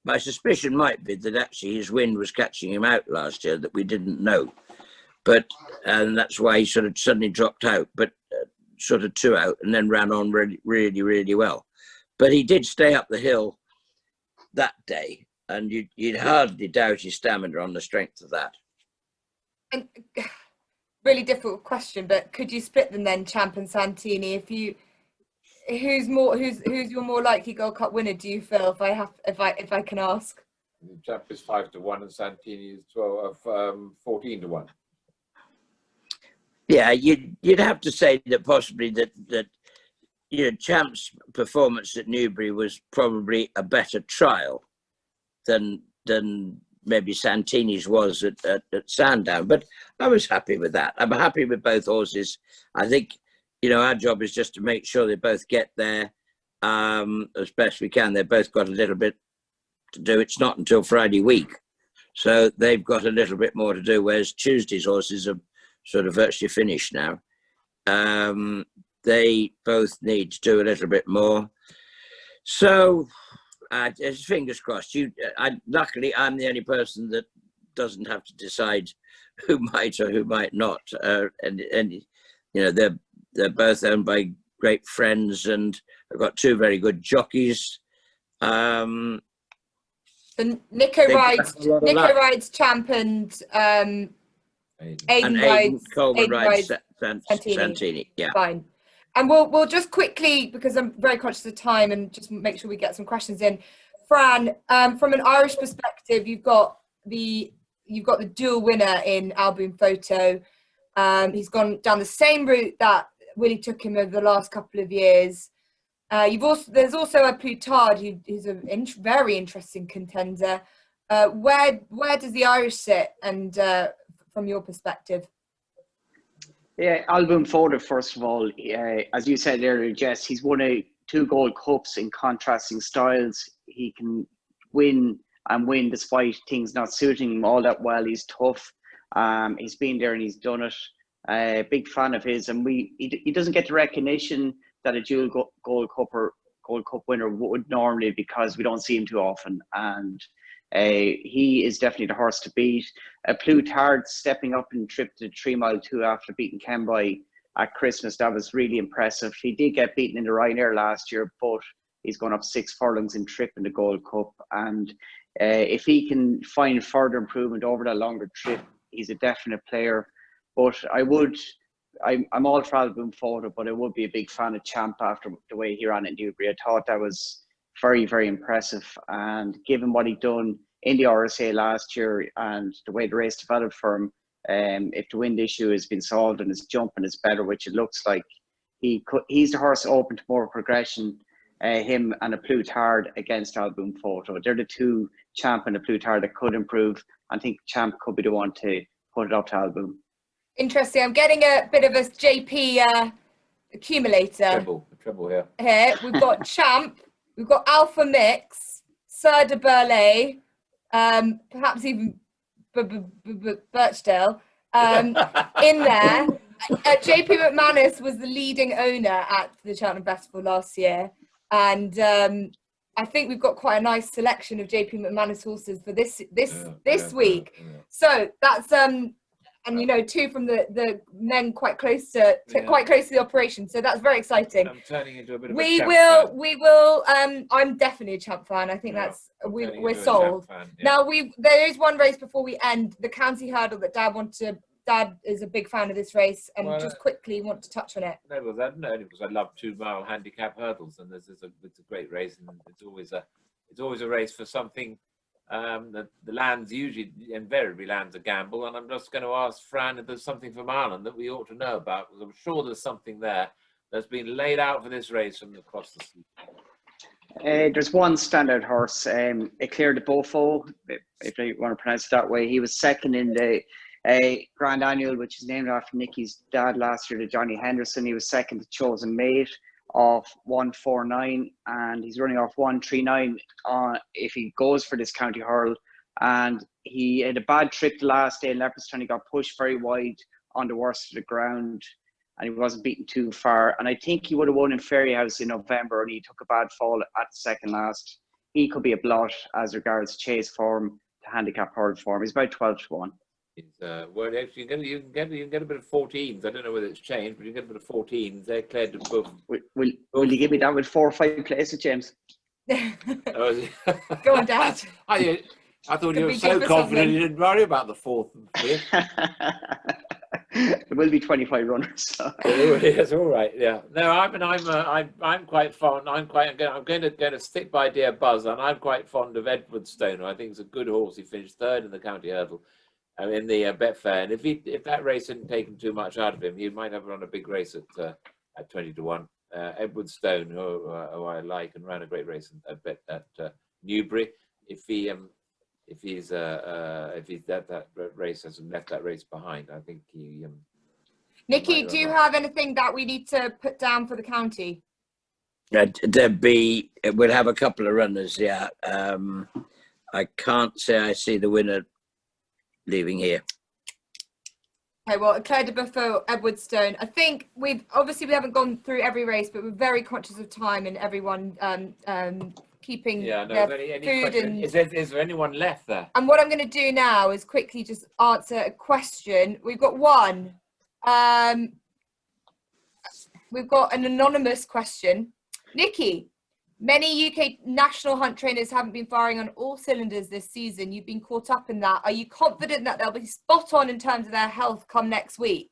My suspicion might be that actually his wind was catching him out last year that we didn't know, and that's why he sort of suddenly dropped out, but sort of 2 out and then ran on really, really, really well. But he did stay up the hill that day, and you'd hardly doubt his stamina on the strength of that. And really difficult question, but could you split them then, Champ and Santini? If you, who's your more likely Gold Cup winner, do you feel, if I can ask? Champ is 5 to 1 and Santini is 14 to 1. Yeah, you'd have to say that possibly that you know, Champ's performance at Newbury was probably a better trial than maybe Santini's was at Sandown. But I was happy with that. I'm happy with both horses. I think, you know, our job is just to make sure they both get there as best we can. They've both got a little bit to do. It's not until Friday week, so they've got a little bit more to do, whereas Tuesday's horses are sort of virtually finished now. They both need to do a little bit more. So, fingers crossed. Luckily, I'm the only person that doesn't have to decide who might or who might not. And you know, they're both owned by great friends, and I've got 2 very good jockeys. And Nico rides Champ, and Aidan Coleman rides Santini. Santini. Yeah. Fine. And we'll just quickly, because I'm very conscious of time, and just make sure we get some questions in. Fran, from an Irish perspective, you've got the dual winner in Album Photo. He's gone down the same route that Willie took him over the last couple of years. There's also a Plutard who's a very interesting contender. Where does the Irish sit, and from your perspective? Yeah, Album Photo, first of all, as you said earlier, Jess, he's won 2 Gold Cups in contrasting styles. He can win despite things not suiting him all that well. He's tough. He's been there and he's done it. Big fan of his, and he doesn't get the recognition that a dual Gold Cup winner would normally, because we don't see him too often. And he is definitely the horse to beat. Plutard stepping up and tripped the 3 mile 2 after beating Kemby at Christmas. That was really impressive. He did get beaten in the Ryanair last year, but he's gone up 6 furlongs in trip in the Gold Cup. And if he can find further improvement over that longer trip, he's a definite player. But I would I'm all for Alboom Photo, but I would be a big fan of Champ after the way he ran at Newbury. I thought that was very, very impressive. And given what he'd done in the RSA last year and the way the race developed for him, if the wind issue has been solved and his jumping is better, which it looks like, he's the horse open to more progression. Him and a Plutard against Alboom Photo. They're the two, Champ and a Plutard, that could improve. I think Champ could be the one to put it up to Alboom. Interesting. I'm getting a bit of a JP accumulator. Treble here. Here we've got Champ, we've got Alpha Mix, Sir de Burley, perhaps even Birchdale in there. JP McManus was the leading owner at the Cheltenham Festival last year, and I think we've got quite a nice selection of JP McManus horses for this week. Yeah. So that's and you know, two from the men quite close to the operation. So that's very exciting. I'm turning into a bit of we a will. I'm definitely a Champ fan. I think that's we're sold. Now there is one race before we end, the County Hurdle that Dad is a big fan of this race, and just quickly want to touch on it. No, because I love 2 mile handicap hurdles, and it's a great race, and it's always a race for something. The lands usually invariably lands a gamble, and I'm just going to ask Fran if there's something from Ireland that we ought to know about, because I'm sure there's something there that's been laid out for this race from across the sea. There's one standout horse, Eclair de Beaufort, if you want to pronounce it that way. He was second in the Grand Annual, which is named after Nicky's dad last year, to Johnny Henderson. He was second to Chosen Mate of 149, and he's running off 139 if he goes for this County Hurl. And he had a bad trip the last day in Leopardstown. He got pushed very wide on the worst of the ground, and he wasn't beaten too far. And I think he would have won in Ferryhouse in November, and he took a bad fall at the second last. He could be a blot as regards chase form to handicap hurl form. He's about 12 to 1. Well, actually, you can get a bit of 14s. I don't know whether it's changed, but you can get a bit of 14s. They're cleared to book. Will you give me that with 4 or 5 places, James? Go on, Dad. I thought you were so confident you didn't worry about the 4th and 5th. There will be 25 runners. So. Yes, all right. Yeah. No, I'm quite fond. I'm going to stick by Dear Buzz, and I'm quite fond of Edwardstone. I think it's a good horse. He finished 3rd in the County Hurdle. In the Betfair, and if that race hadn't taken too much out of him, you might have run a big race at 20 to 1. Edwardstone, who I like, and ran a great race at Newbury. If that race hasn't left that race behind, I think he. Nicky, do you have anything that we need to put down for the county? We'll have a couple of runners. Yeah, I can't say I see the winner leaving here. Okay, well, Claire de Beaufort, Edwardstone. I think we haven't gone through every race, but we're very conscious of time and everyone keeping their food. And is there anyone left there? And what I'm going to do now is quickly just answer a question. We've got one. We've got an anonymous question. Nicky, many UK national hunt trainers haven't been firing on all cylinders this season. You've been caught up in that. Are you confident that they'll be spot on in terms of their health come next week?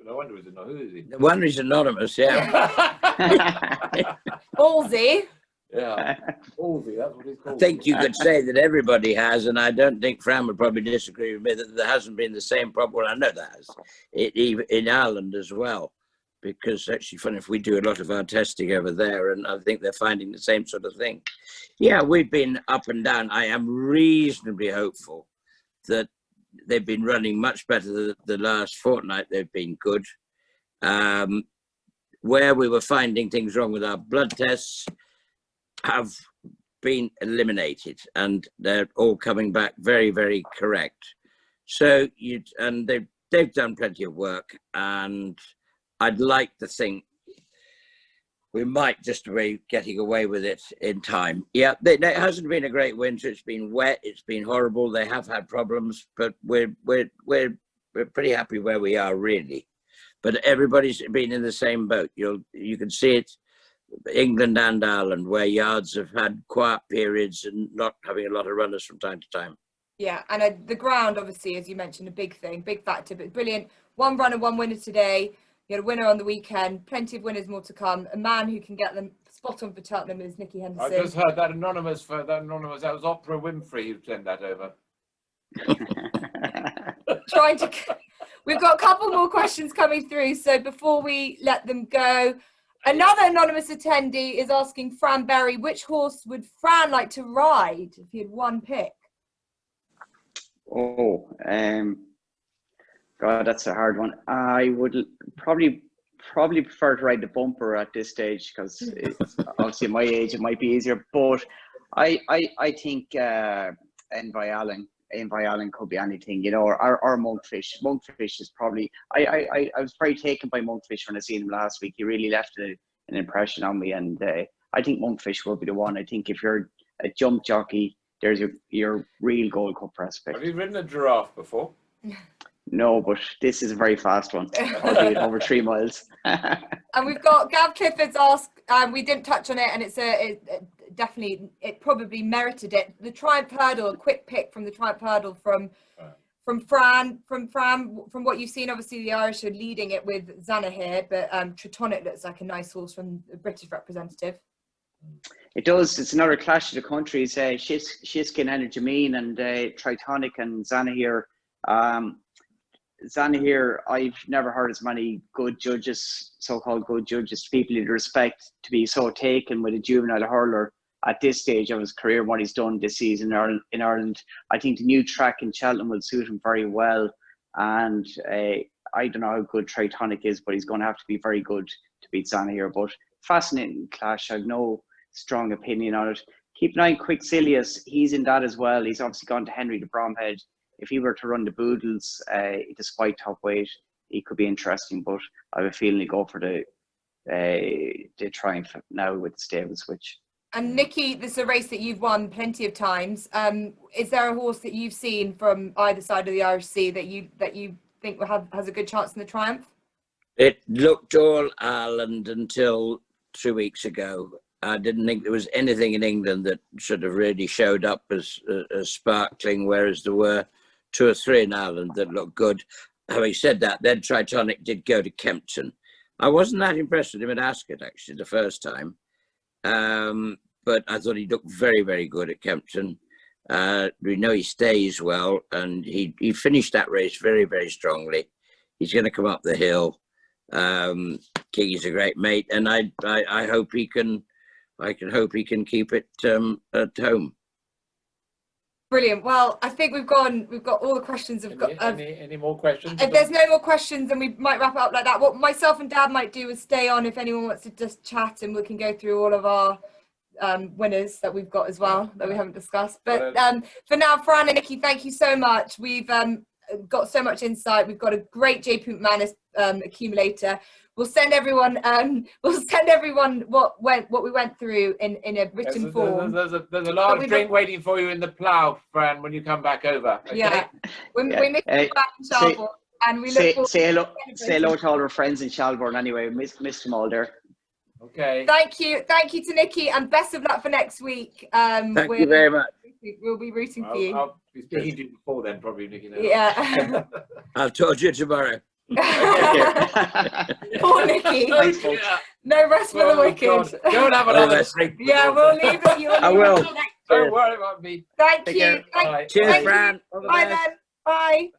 No wonder who is he? No wonder he's anonymous, yeah. Ballsy. Yeah, ballsy, that's what he's called. I think you could say that everybody has, and I don't think Fran would probably disagree with me, that there hasn't been the same problem. Well, I know there has, in Ireland as well. Because actually, funny if we do a lot of our testing over there, and I think they're finding the same sort of thing. Yeah, we've been up and down. I am reasonably hopeful that they've been running much better the last fortnight. They've been good. Where we were finding things wrong with our blood tests have been eliminated, and they're all coming back very, very correct. So they've done plenty of work, and I'd like to think we might just be getting away with it in time. Yeah, it hasn't been a great winter. It's been wet. It's been horrible. They have had problems, but we're pretty happy where we are, really. But everybody's been in the same boat. You can see it, England and Ireland, where yards have had quiet periods and not having a lot of runners from time to time. Yeah, and the ground, obviously, as you mentioned, a big thing, big factor, but brilliant. One runner, one winner today. You had a winner on the weekend, plenty of winners more to come. A man who can get them spot on for Cheltenham is Nicky I Henderson. just heard that anonymous, that was Oprah Winfrey who sent that over. We've got a couple more questions coming through, so before we let them go, another anonymous attendee is asking Fran Berry, which horse would Fran like to ride if he had one pick? Oh, God, that's a hard one. I would probably prefer to ride the bumper at this stage, because it's obviously at my age it might be easier. But I think Envy Allen could be anything, you know, or Monkfish. Monkfish is probably. I was very taken by Monkfish when I seen him last week. He really left an impression on me, and I think Monkfish will be the one. I think if you're a jump jockey, there's your real Gold Cup prospect. Have you ridden a giraffe before? No, but this is a very fast one, albeit over 3 miles. And we've got Gav Clifford's asked, we didn't touch on it, and definitely, it probably merited it. The Triumph Hurdle, a quick pick from the Triumph Hurdle from Fran, from what you've seen. Obviously the Irish are leading it with Zana here, but Tritonic looks like a nice horse from the British representative. It does. It's another clash of the countries. Shiskin and Jameen and Tritonic and Zanahir. Zanahir, I've never heard as many good judges, so-called good judges, people you'd respect, to be so taken with a juvenile hurler at this stage of his career, what he's done this season in Ireland. I think the new track in Cheltenham will suit him very well. And I don't know how good Tritonic is, but he's going to have to be very good to beat Zanahir. But fascinating clash. I have no strong opinion on it. Keep an eye on Quixilius. He's in that as well. He's obviously gone to Henry de Bromhead. If he were to run the Boodles, despite top weight, he could be interesting. But I have a feeling he'll go for the Triumph now with the stable switch. And Nicky, this is a race that you've won plenty of times. Is there a horse that you've seen from either side of the Irish Sea that you think has a good chance in the Triumph? It looked all Ireland until 2 weeks ago. I didn't think there was anything in England that should have really showed up as sparkling, whereas there were 2 or 3 in Ireland that looked good. Having said that, then Tritonic did go to Kempton. I wasn't that impressed with him at Ascot, actually, the first time. But I thought he looked very, very good at Kempton. We know he stays well, and he finished that race very, very strongly. He's going to come up the hill. Kiggy's a great mate, and I hope he can. I can hope he can keep it at home. Brilliant. Well, I think we've got all the questions. Any more questions? If there's no more questions, then we might wrap it up like that. What myself and Dad might do is stay on if anyone wants to just chat, and we can go through all of our winners that we've got as well that we haven't discussed. But for now, Fran and Nicky, thank you so much. We've got so much insight. We've got a great JP McManus accumulator. We'll send everyone what we went through in a written form. There's a lot of drink waiting for you in the plough, Fran, when you come back over. Okay? Yeah, we miss you back in Shelbourne, and we look say hello to all our friends in Shelbourne. Anyway, missed them all there. Okay. Thank you to Nicky, and best of luck for next week. Thank you very much. We'll be rooting for you. I'll be speaking to you before then, probably, Nicky. Yeah. I'll talk to you tomorrow. Poor Nicky. No rest for the wicked. Go and have another drink. Yeah, we'll leave it. I will. Don't worry about me. Thank you. Cheers, Fran. Bye then. Bye.